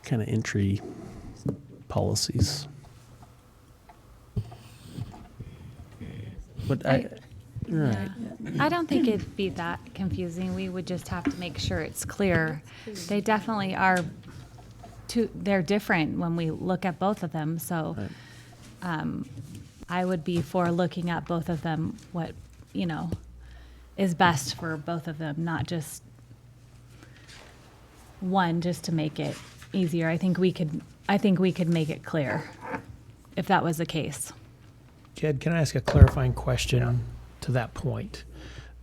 kind of entry policies? But right. I don't think it'd be that confusing. We would just have to make sure it's clear. They definitely are they're different when we look at both of them. So I would be for looking at both of them, what, is best for both of them, not just one, just to make it easier. I think we could make it clear if that was the case. Jed, can I ask a clarifying question to that point?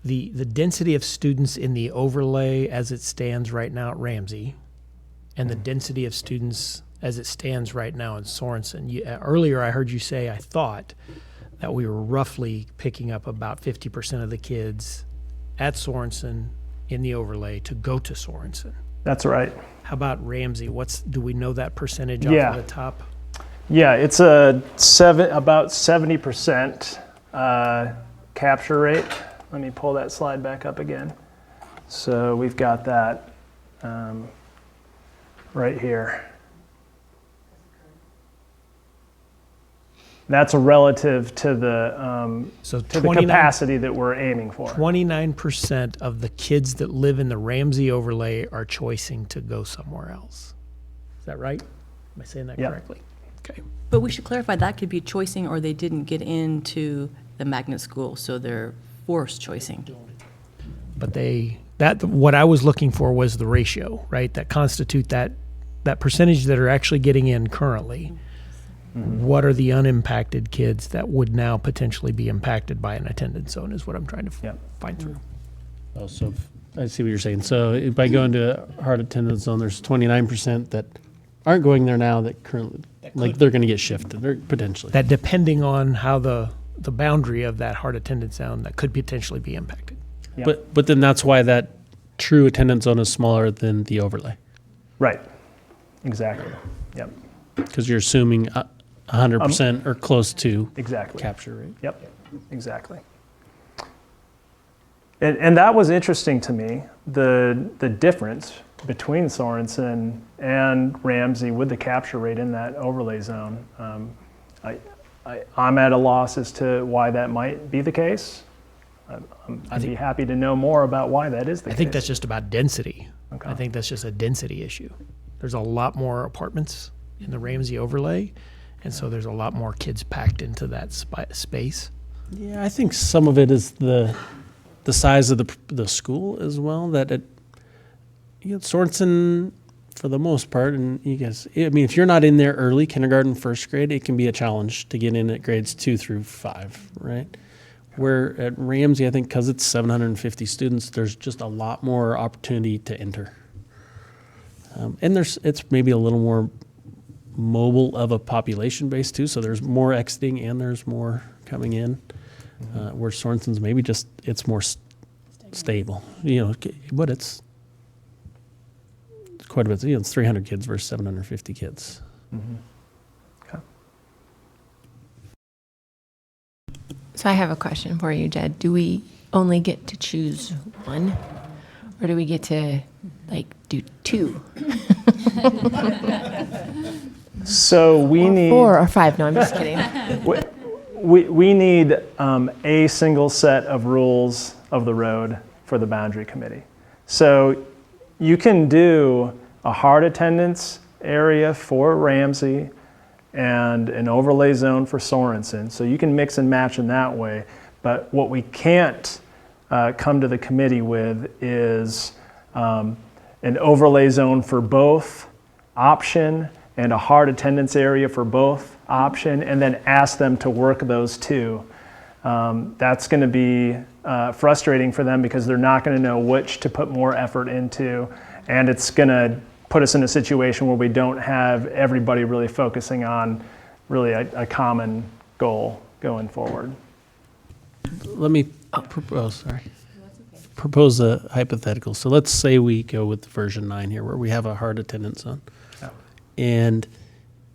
The density of students in the overlay as it stands right now at Ramsey, and the density of students as it stands right now in Sorensen. Earlier I heard you say, I thought, that we were roughly picking up about 50% of the kids at Sorensen in the overlay to go to Sorensen. That's right. How about Ramsey? Do we know that percentage off of the top? Yeah, it's about 70% capture rate. Let me pull that slide back up again. So we've got that right here. That's relative to the the capacity that we're aiming for. 29% of the kids that live in the Ramsey overlay are choosing to go somewhere else. Is that right? Am I saying that correctly? Okay. But we should clarify, that could be choicing, or they didn't get into the magnet school, so they're forced choicing. But what I was looking for was the ratio, right? That constitute that percentage that are actually getting in currently. Mm-hmm. What are the unimpacted kids that would now potentially be impacted by an attendance zone is what I'm trying to find through. Oh, so I see what you're saying. So by going to a hard attendance zone, there's 29% that aren't going there now that currently, they're going to get shifted, or potentially. That depending on how the boundary of that hard attendance zone, that could potentially be impacted. Yeah. But then that's why that true attendance zone is smaller than the overlay. Right. Exactly. Yep. Because you're assuming 100% or close to exactly capture rate. Yep. Exactly. And that was interesting to me, the difference between Sorensen and Ramsey with the capture rate in that overlay zone. I'm at a loss as to why that might be the case. I'd be happy to know more about why that is the case. I think that's just about density. Okay. I think that's just a density issue. There's a lot more apartments in the Ramsey overlay, and so there's a lot more kids packed into that space. Yeah, I think some of it is the size of the school as well. That Sorensen, for the most part, and you guys, I mean, if you're not in there early, kindergarten, first grade, it can be a challenge to get in at grades 2 through 5, right? Where at Ramsey, I think because it's 750 students, there's just a lot more opportunity to enter. And it's maybe a little more mobile of a population base too, so there's more exiting and there's more coming in. Where Sorensen's maybe just, it's more stable, but it's quite a bit, it's 300 kids versus 750 kids. Mm-hmm. Okay. So I have a question for you, Jed. Do we only get to choose one, or do we get to do 2? So we need 4 or 5? No, I'm just kidding. we need a single set of rules of the road for the boundary committee. So you can do a hard attendance area for Ramsey and an overlay zone for Sorensen. So you can mix and match in that way. But what we can't come to the committee with is an overlay zone for both option and a hard attendance area for both option, and then ask them to work those two. That's going to be frustrating for them because they're not going to know which to put more effort into, and it's going to put us in a situation where we don't have everybody really focusing on really a common goal going forward. Let me propose a hypothetical. So let's say we go with version 9 here, where we have a hard attendance zone. Yeah. And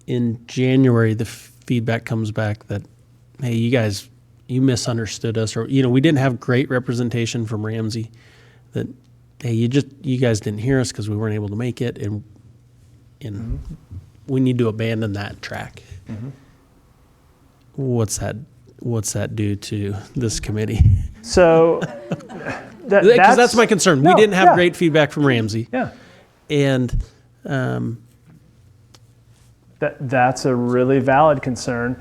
in January, the feedback comes back that, hey, you guys, you misunderstood us, or we didn't have great representation from Ramsey. That, hey, you guys didn't hear us because we weren't able to make it, and Mm-hmm. we need to abandon that track. Mm-hmm. What's that do to this committee? So Because that's my concern. No, we didn't have yeah. great feedback from Ramsey. Yeah. And That's a really valid concern,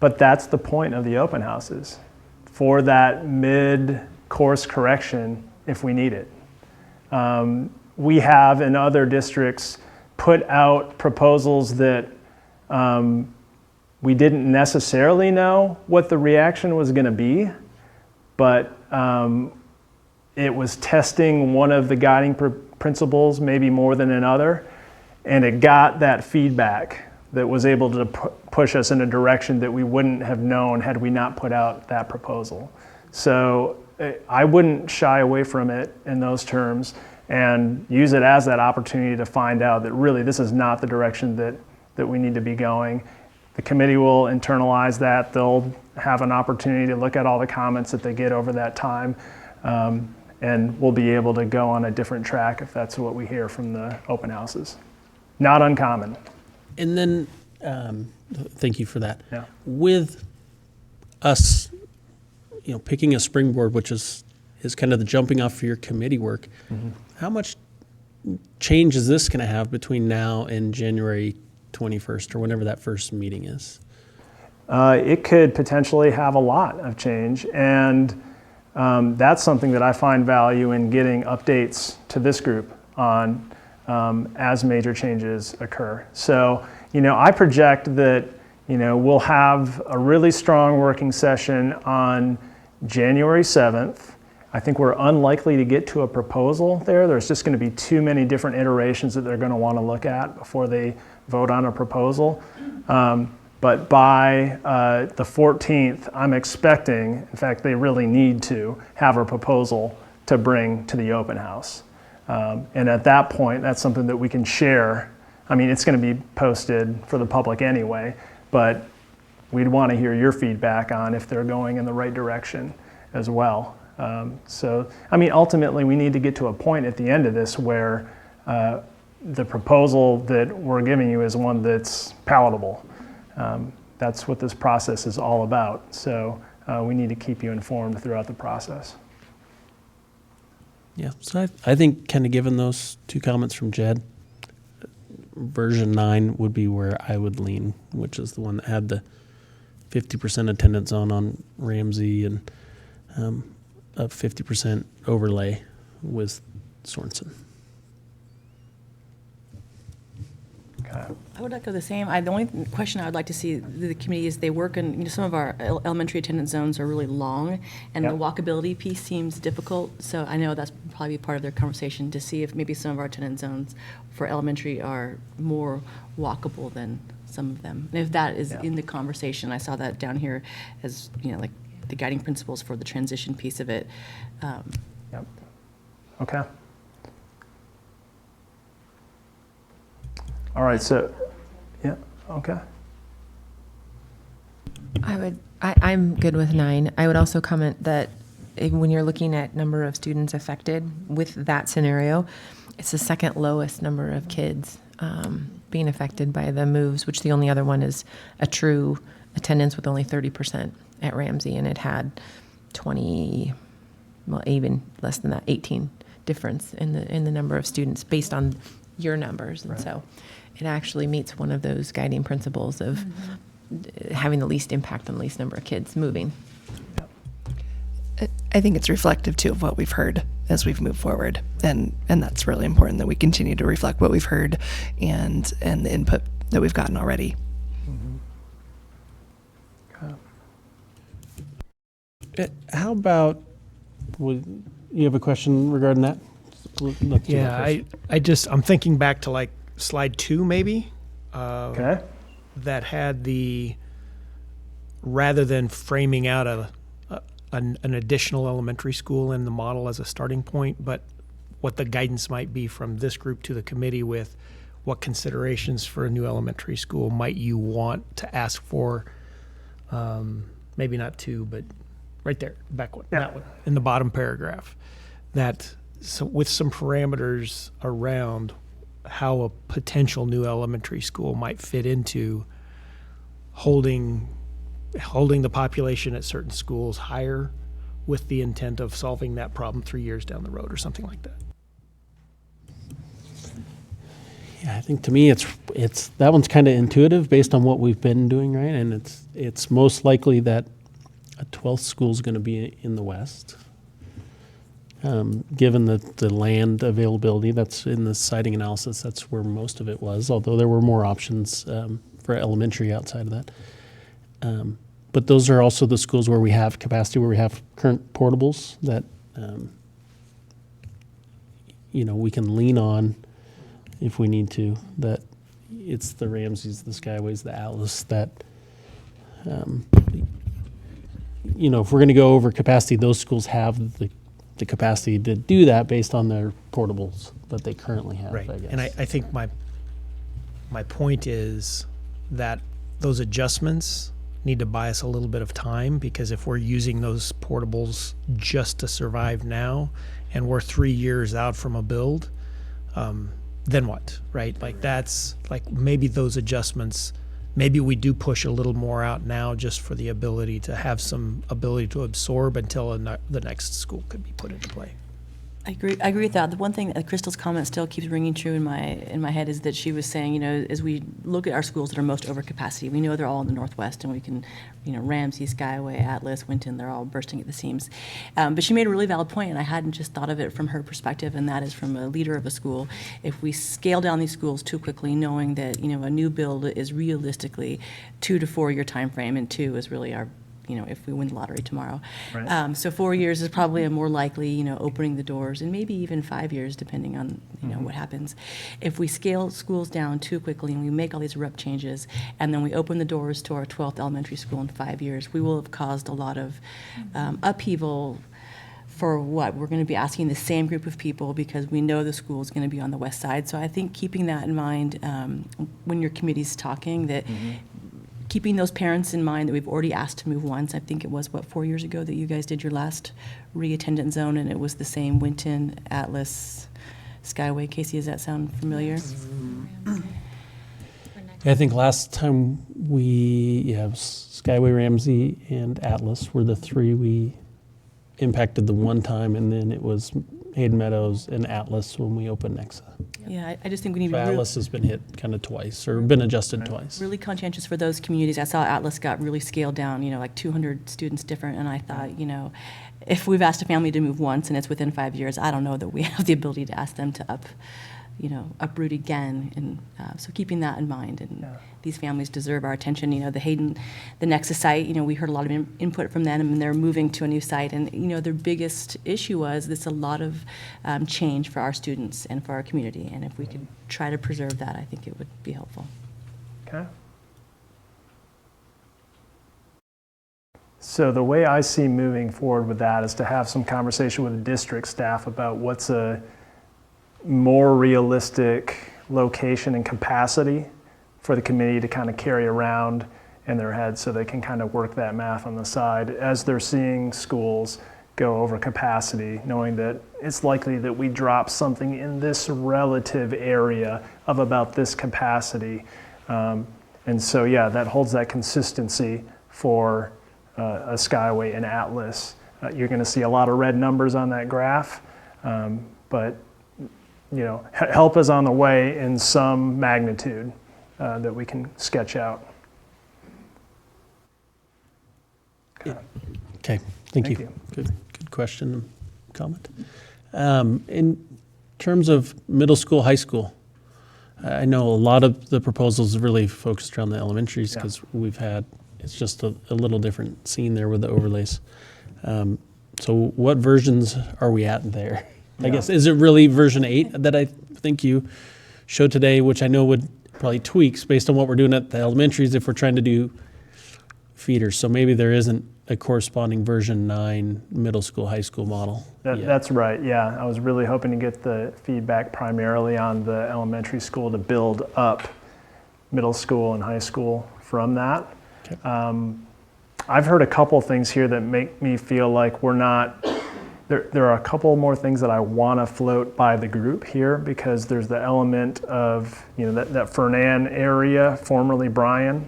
but that's the point of the open houses, for that mid-course correction if we need it. We have in other districts put out proposals that we didn't necessarily know what the reaction was going to be, but it was testing one of the guiding principles maybe more than another, and it got that feedback that was able to push us in a direction that we wouldn't have known had we not put out that proposal. So I wouldn't shy away from it in those terms and use it as that opportunity to find out that really this is not the direction that we need to be going. The committee will internalize that. They'll have an opportunity to look at all the comments that they get over that time, and we'll be able to go on a different track if that's what we hear from the open houses. Not uncommon. And then, thank you for that. Yeah. With us, picking a springboard, which is kind of the jumping off for your committee work, how much change is this going to have between now and January 21st or whenever that first meeting is? It could potentially have a lot of change, and that's something that I find value in getting updates to this group on as major changes occur. So, I project that, we'll have a really strong working session on January 7th. I think we're unlikely to get to a proposal there. There's just going to be too many different iterations that they're going to want to look at before they vote on a proposal. But by the 14th, I'm expecting, in fact, they really need to have a proposal to bring to the open house. And at that point, that's something that we can share. I mean, it's going to be posted for the public anyway, but we'd want to hear your feedback on if they're going in the right direction as well. So, I mean, ultimately, we need to get to a point at the end of this where the proposal that we're giving you is one that's palatable. That's what this process is all about. So we need to keep you informed throughout the process. Yeah, so I think kind of given those two comments from Jed, version 9 would be where I would lean, which is the one that had the 50% attendance on Ramsey and a 50% overlay with Sorensen. Okay. I would echo the same. The only question I would like to see the committee is they work in, some of our elementary attendance zones are really long, and the Yep. walkability piece seems difficult. So I know that's probably part of their conversation to see if maybe some of our attendance zones for elementary are more walkable than some of them. And if that is Yeah. in the conversation, I saw that down here as, like the guiding principles for the transition piece of it. Yep. Okay. All right, so, yeah, okay. I'm good with 9. I would also comment that when you're looking at number of students affected with that scenario, it's the second lowest number of kids being affected by the moves, which the only other one is a true attendance with only 30% at Ramsey, and it had 20, well, even less than that, 18 difference in the number of students based on your numbers. And Right. so it actually meets one of those guiding principles of having the least impact on the least number of kids moving. I think it's reflective too of what we've heard as we've moved forward, and that's really important that we continue to reflect what we've heard and the input that we've gotten already. How about, you have a question regarding that? Let's do Yeah, that first. I'm thinking back to like slide 2 maybe, Okay. that had rather than framing out an additional elementary school in the model as a starting point, but what the guidance might be from this group to the committee with what considerations for a new elementary school might you want to ask for, maybe not 2, but right there, back one, Yeah. that one, in the bottom paragraph, that so with some parameters around how a potential new elementary school might fit into holding the population at certain schools higher with the intent of solving that problem 3 years down the road or something like that. Yeah, I think to me it's that one's kind of intuitive based on what we've been doing, right? And it's most likely that a 12th school is going to be in the West. Given the land availability that's in the siting analysis, that's where most of it was, although there were more options for elementary outside of that. But those are also the schools where we have capacity, where we have current portables that we can lean on if we need to. That it's the Ramseys, the Skyways, the Atlas that if we're going to go over capacity, those schools have the capacity to do that based on their portables that they currently have, Right. I guess. And I think my point is that those adjustments need to buy us a little bit of time, because if we're using those portables just to survive now and we're 3 years out from a build, then what, right? Like that's like maybe those adjustments, maybe we do push a little more out now just for the ability to have some ability to absorb until the next school could be put into play. I agree with that. The one thing that Crystal's comment still keeps ringing true in my head is that she was saying, as we look at our schools that are most over capacity, we know they're all in the Northwest, and we can, Ramsey, Skyway, Atlas, Winton, they're all bursting at the seams. But she made a really valid point, and I hadn't just thought of it from her perspective, and that is from a leader of a school. If we scale down these schools too quickly, knowing that, a new build is realistically 2 to 4 year time frame, and 2 is really our if we win the lottery tomorrow. Right. So 4 years is probably a more likely, opening the doors, and maybe even 5 years, depending on, what happens. If we scale schools down too quickly and we make all these abrupt changes, and then we open the doors to our 12th elementary school in 5 years, we will have caused a lot of upheaval. For what? We're going to be asking the same group of people because we know the school is going to be on the west side. So I think keeping that in mind when your committee's talking, that keeping those parents in mind that we've already asked to move once. I think it was, 4 years ago that you guys did your last reattendance zone, and it was the same Winton, Atlas, Skyway. Casey, does that sound familiar? I think last time Skyway, Ramsey, and Atlas were the three we impacted the one time, and then it was Hayden Meadows and Atlas when we opened Nexa. Yeah, I just think we need So to be Atlas has been hit kind of twice, or been adjusted twice. really conscientious for those communities. I saw Atlas got really scaled down, like 200 students different, and I thought, if we've asked a family to move once and it's within 5 years, I don't know that we have the ability to ask them to uproot again. And so keeping that in mind, and these families deserve our attention. The Hayden, the Nexus site, we heard a lot of input from them, and they're moving to a new site. And, their biggest issue was this a lot of change for our students and for our community. And if we could try to preserve that, I think it would be helpful. Okay. So the way I see moving forward with that is to have some conversation with the district staff about what's a more realistic location and capacity for the committee to kind of carry around in their head, so they can kind of work that math on the side as they're seeing schools go over capacity, knowing that it's likely that we drop something in this relative area of about this capacity. And so, that holds that consistency for a Skyway and Atlas. You're going to see a lot of red numbers on that graph, but help is on the way in some magnitude that we can sketch out. Okay, thank you. Good question and comment. In terms of middle school, high school, I know a lot of the proposals really focused around the elementaries because it's just a little different scene there with the overlays. So what versions are we at there? I guess, is it really version 8 that I think you showed today, which I know would probably tweaks based on what we're doing at the elementaries if we're trying to do feeders. So maybe there isn't a corresponding version 9 middle school, high school model. That's right, yeah. I was really hoping to get the feedback primarily on the elementary school to build up middle school and high school from that. Okay. I've heard a couple things here that make me feel like we're not, there are a couple more things that I want to float by the group here, because there's the element of, that Fernan area, formerly Bryan.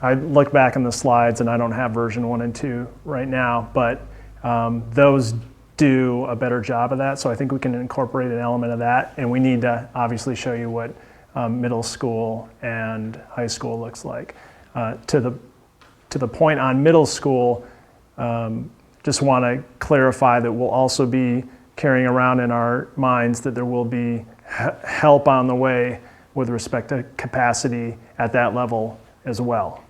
I look back in the slides and I don't have version 1 and 2 right now, but those do a better job of that. So I think we can incorporate an element of that, and we need to obviously show you what middle school and high school looks like. To the point on middle school, just want to clarify that we'll also be carrying around in our minds that there will be help on the way with respect to capacity at that level as well.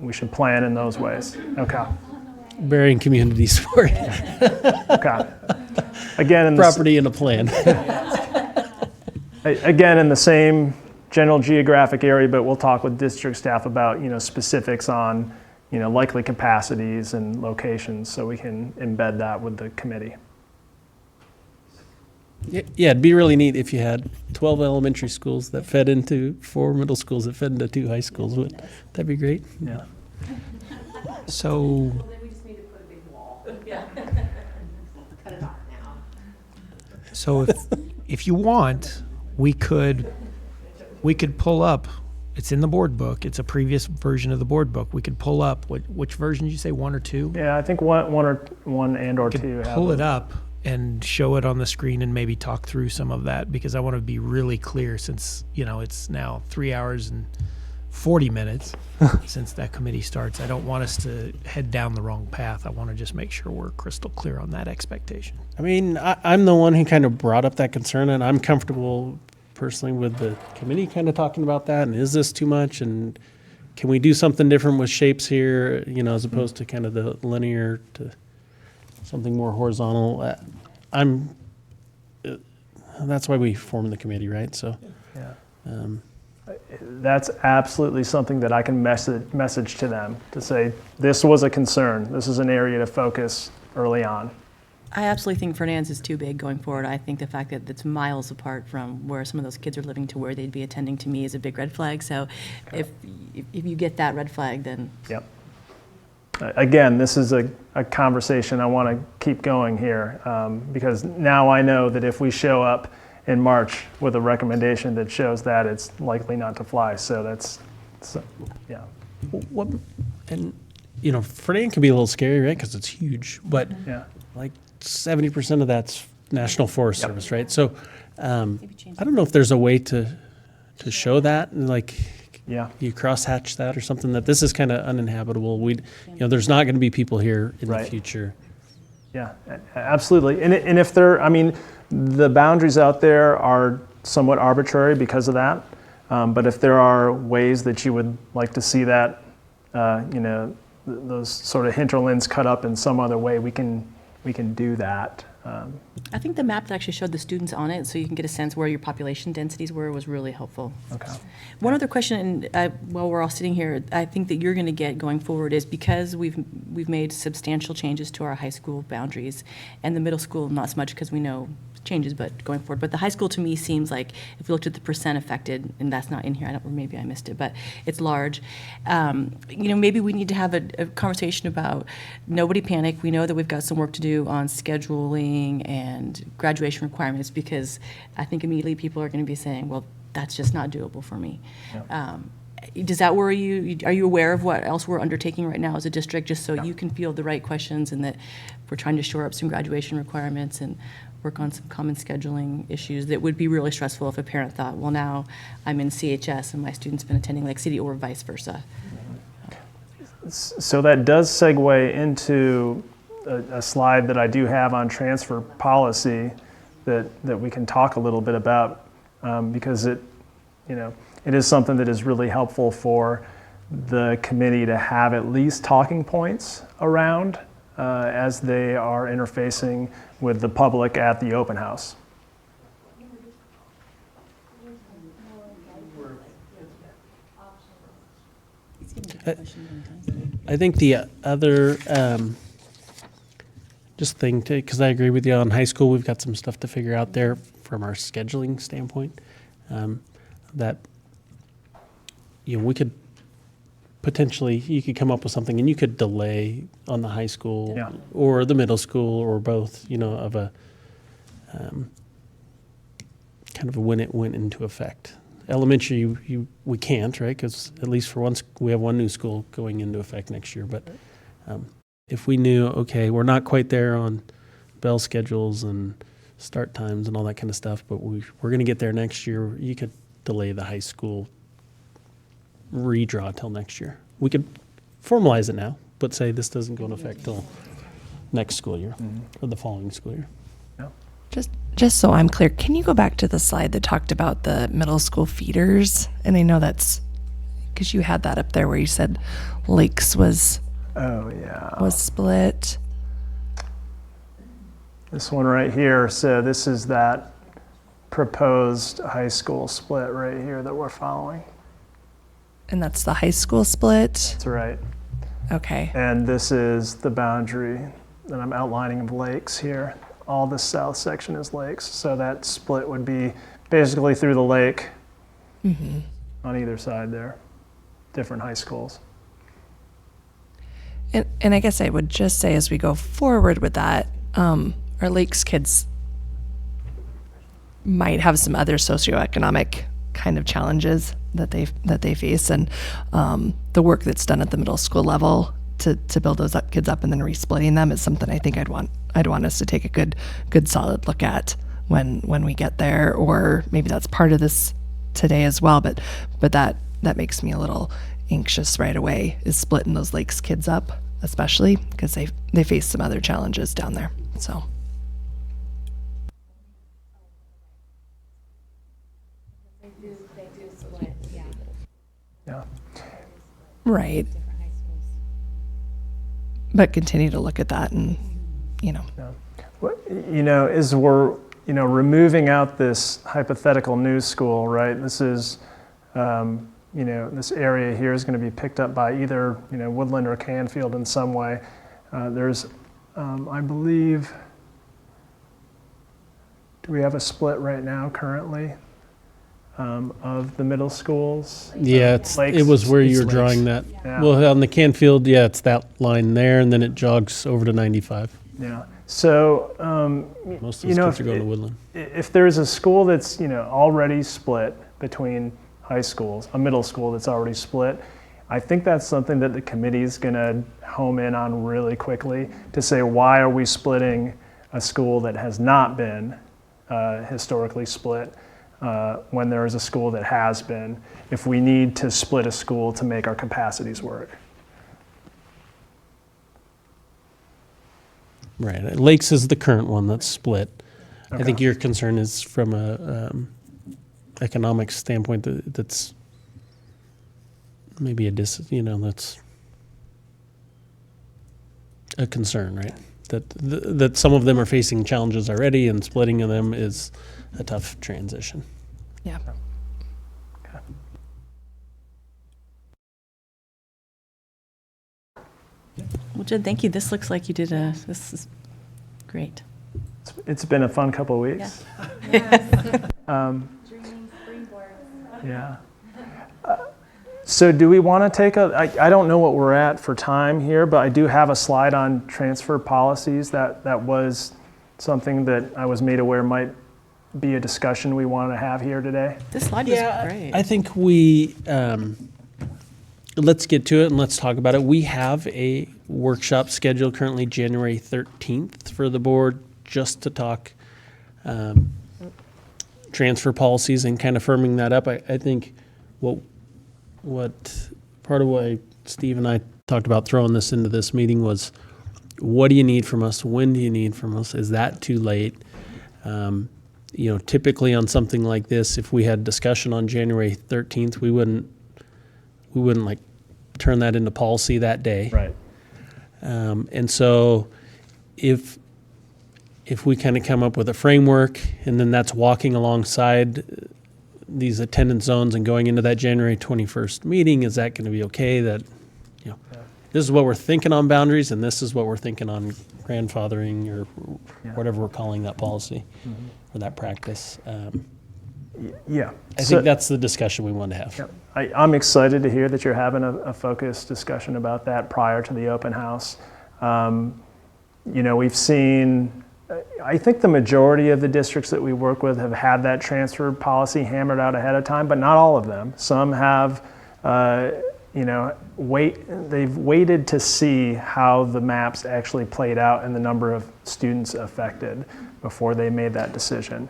We should plan in those ways. Okay. Bearing community support. Okay. Again, in property and a plan. Again, in the same general geographic area, but we'll talk with district staff about specifics on likely capacities and locations, so we can embed that with the committee. Yeah, it'd be really neat if you had 12 elementary schools that fed into 4 middle schools that fed into 2 high schools. That'd be great. Yeah. So Well, then we just need to put a big wall. Yeah. Cut it off now. So if you want, we could pull up. It's in the board book. It's a previous version of the board book. We could pull up which version did you say, 1 or 2? Yeah, I think one and or Could 2. have pull a- it up and show it on the screen and maybe talk through some of that, because I want to be really clear, since it's now 3 hours and 40 minutes since that committee starts. I don't want us to head down the wrong path. I want to just make sure we're crystal clear on that expectation. I mean, I'm the one who kind of brought up that concern, and I'm comfortable personally with the committee kind of talking about that. And is this too much? And can we do something different with shapes here, as opposed to kind of the linear to something more horizontal? That's why we formed the committee, right? So, Yeah. That's absolutely something that I can message to them to say, this was a concern. This is an area to focus early on. I absolutely think Fernand's is too big going forward. I think the fact that it's miles apart from where some of those kids are living to where they'd be attending to me is a big red flag. So if you get that red flag, then Yep. Again, this is a conversation I want to keep going here because now I know that if we show up in March with a recommendation that shows that, it's likely not to fly. So yeah. What, and, you know, Fernand can be a little scary, right? Because it's huge, but Yeah. like 70% of that's National Forest Yep. Service, right? So I don't know if there's a way to show that, and like Yeah. you crosshatch that or something, that this is kind of uninhabitable. There's not going to be people here in Right. the future. Yeah, absolutely. And if I mean, the boundaries out there are somewhat arbitrary because of that. But if there are ways that you would like to see that, those sort of hinterlands cut up in some other way, we can do that. I think the map that actually showed the students on it, so you can get a sense where your population densities were, was really helpful. Okay. One other question, and while we're all sitting here, I think that you're going to get going forward is because we've made substantial changes to our high school boundaries, and the middle school not so much because we know changes, but going forward. But the high school to me seems like if we looked at the percent affected, and that's not in here, or maybe I missed it, but it's large. Maybe we need to have a conversation about nobody panic. We know that we've got some work to do on scheduling and graduation requirements because I think immediately people are going to be saying, well, that's just not doable for me. Does that worry you? Are you aware of what else we're undertaking right now as a district, just so you can field the right questions and that we're trying to shore up some graduation requirements and work on some common scheduling issues that would be really stressful if a parent thought, well, now I'm in CHS and my student's been attending Lake City or vice versa. So that does segue into a slide that I do have on transfer policy that we can talk a little bit about because it is something that is really helpful for the committee to have at least talking points around as they are interfacing with the public at the open house. I think the other just thing to, because I agree with you on high school, we've got some stuff to figure out there from our scheduling standpoint. That we could potentially, you could come up with something and you could delay on the high school Yeah. or the middle school or both, of a kind of when it went into effect. Elementary, we can't, right? Because at least for once, we have one new school going into effect next year. But if we knew, okay, we're not quite there on bell schedules and start times and all that kind of stuff, but we're going to get there next year, you could delay the high school redraw till next year. We could formalize it now, but say this doesn't go into effect till next school year or the following school year. Just so I'm clear, can you go back to the slide that talked about the middle school feeders? And I know that's because you had that up there where you said Lakes was split. This one right here, so this is that proposed high school split right here that we're following. And that's the high school split? That's right. Okay. And this is the boundary that I'm outlining of Lakes here. All this south section is Lakes, so that split would be basically through the lake on either side there, different high schools. And I guess I would just say as we go forward with that, our Lakes kids might have some other socioeconomic kind of challenges that they face, and the work that's done at the middle school level to build those kids up and then resplitting them is something I think I'd want us to take a good solid look at when we get there, or maybe that's part of this today as well. But that makes me a little anxious right away, is splitting those Lakes kids up, especially because they face some other challenges down there. So. They do split, yeah. Yeah. Right. Different high schools. But continue to look at that and, As we're, removing out this hypothetical new school, right? This is, this area here is going to be picked up by either, Woodland or Canfield in some way. There's, I believe, do we have a split right now currently of the middle schools? Yeah, it was where you were Lakes. drawing that. Yeah. Well, on the Canfield, yeah, it's that line there, and then it jogs over to 95. Yeah. So, Most of you those know, kids are going to Woodland. if there's a school that's, you know, already split between high schools, a middle school that's already split, I think that's something that the committee is going to home in on really quickly to say, why are we splitting a school that has not been historically split when there is a school that has been, if we need to split a school to make our capacities work. Right. Lakes is the current one that's split. I think Okay. your concern is from a economic standpoint that's maybe that's a concern, right? That some of them are facing challenges already, and splitting of them is a tough transition. Yeah. Well, Jen, thank you. This looks like you did this is great. It's been a fun couple of weeks. Dreaming springboard. Yeah. So do we want to take I don't know what we're at for time here, but I do have a slide on transfer policies. That was something that I was made aware might be a discussion we want to have here today. This slide was great. I think we let's get to it and let's talk about it. We have a workshop scheduled currently January 13th for the board just to talk transfer policies and kind of firming that up. I think what part of why Steve and I talked about throwing this into this meeting was, what do you need from us? When do you need from us? Is that too late? Typically on something like this, if we had discussion on January 13th, we wouldn't like turn that into policy that day. Right. And so if we kind of come up with a framework, and then that's walking alongside these attendance zones and going into that January 21st meeting, is that going to be okay? That, this is what we're thinking on boundaries, and this is what we're thinking on grandfathering or whatever we're calling that policy or that practice. Yeah. I think that's the discussion we want to have. Yep. I'm excited to hear that you're having a focused discussion about that prior to the open house. We've seen, I think the majority of the districts that we work with have had that transfer policy hammered out ahead of time, but not all of them. Some have, they've waited to see how the maps actually played out and the number of students affected before they made that decision.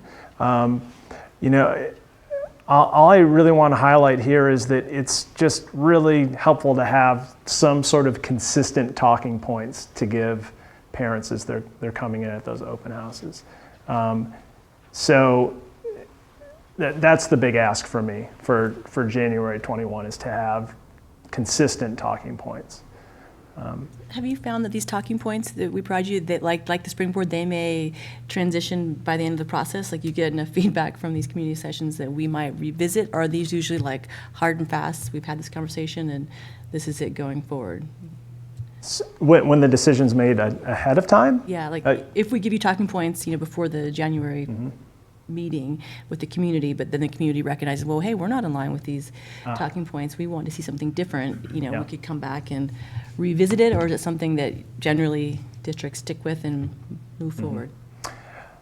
All I really want to highlight here is that it's just really helpful to have some sort of consistent talking points to give parents as they're coming in at those open houses. So that's the big ask for me for January 21, is to have consistent talking points. Have you found that these talking points that we provide you, that like the Springboard, they may transition by the end of the process? Like, you get enough feedback from these community sessions that we might revisit? Or are these usually like hard and fast? We've had this conversation and this is it going forward. When the decision's made ahead of time? Yeah, like if we give you talking points, before the January meeting with the community, but then the community recognizes, well, hey, we're not in line with these talking points. We want to see something different. We could come back and revisit it, or is it something that generally districts stick with and move forward?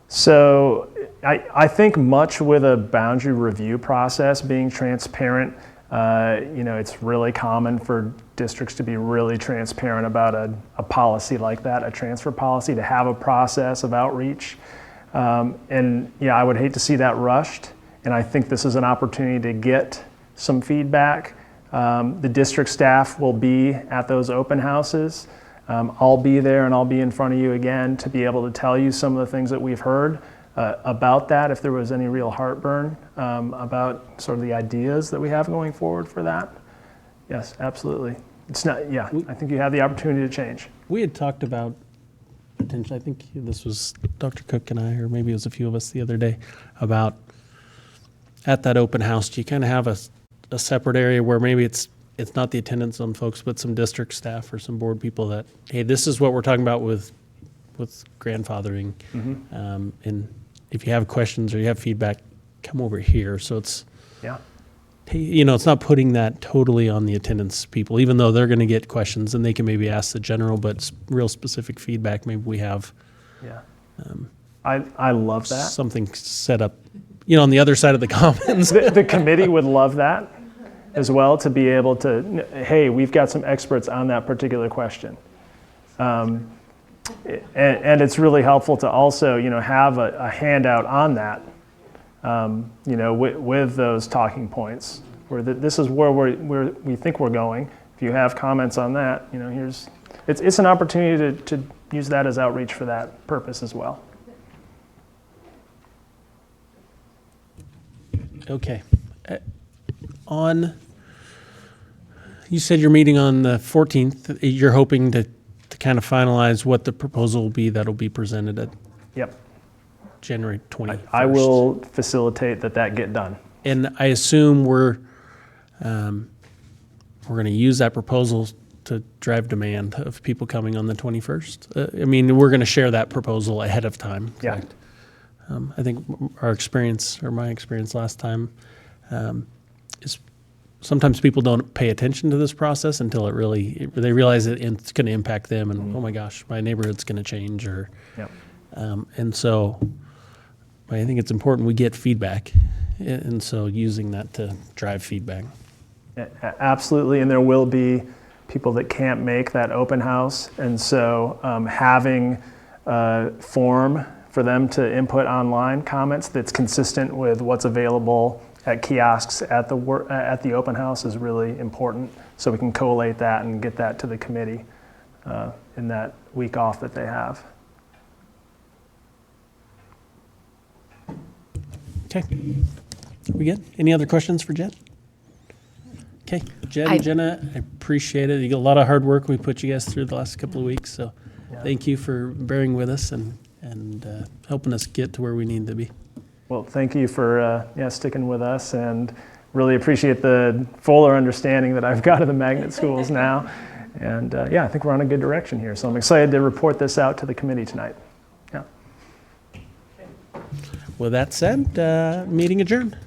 So I think much with a boundary review process being transparent, it's really common for districts to be really transparent about a policy like that, a transfer policy, to have a process of outreach. I would hate to see that rushed, and I think this is an opportunity to get some feedback. The district staff will be at those open houses. I'll be there, and I'll be in front of you again to be able to tell you some of the things that we've heard about that, if there was any real heartburn about sort of the ideas that we have going forward for that. Yes, absolutely. It's not, I think you have the opportunity to change. We had talked about potentially, I think this was Dr. Cook and I, or maybe it was a few of us the other day, about at that open house, do you kind of have a separate area where maybe it's not the attendance zone folks, but some district staff or some board people that, hey, this is what we're talking about with grandfathering, and if you have questions or you have feedback, come over here. So it's, Yeah. it's not putting that totally on the attendance people, even though they're going to get questions and they can maybe ask the general, but real specific feedback, maybe we have Yeah. I love that. something set up, on the other side of the commons. The committee would love that as well, to be able to, hey, we've got some experts on that particular question. And it's really helpful to also, have a handout on that, with those talking points, where this is where we think we're going. If you have comments on that, it's an opportunity to use that as outreach for that purpose as well. Okay. You said you're meeting on the 14th. You're hoping to kind of finalize what the proposal will be that'll be presented at Yep. January 21st. I will facilitate that get done. And I assume we're going to use that proposal to drive demand of people coming on the 21st. We're going to share that proposal ahead of time. Yeah. Correct? I think my experience last time is sometimes people don't pay attention to this process until they realize it's going to impact them, and oh my gosh, my neighborhood's going to change, or Yep. and so I think it's important we get feedback, and so using that to drive feedback. Absolutely, and there will be people that can't make that open house, and so having a form for them to input online comments that's consistent with what's available at kiosks at the open house is really important, so we can collate that and get that to the committee in that week off that they have. Okay. Are we good? Any other questions for Jed? Okay, Jed and Jenna, I appreciate it. You got a lot of hard work we put you guys through the last couple of weeks, so thank you for bearing with us and helping us get to where we need to be. Well, thank you for sticking with us, and really appreciate the fuller understanding that I've got of the magnet schools now. And I think we're on a good direction here. So I'm excited to report this out to the committee tonight. Yeah. With that said, meeting adjourned.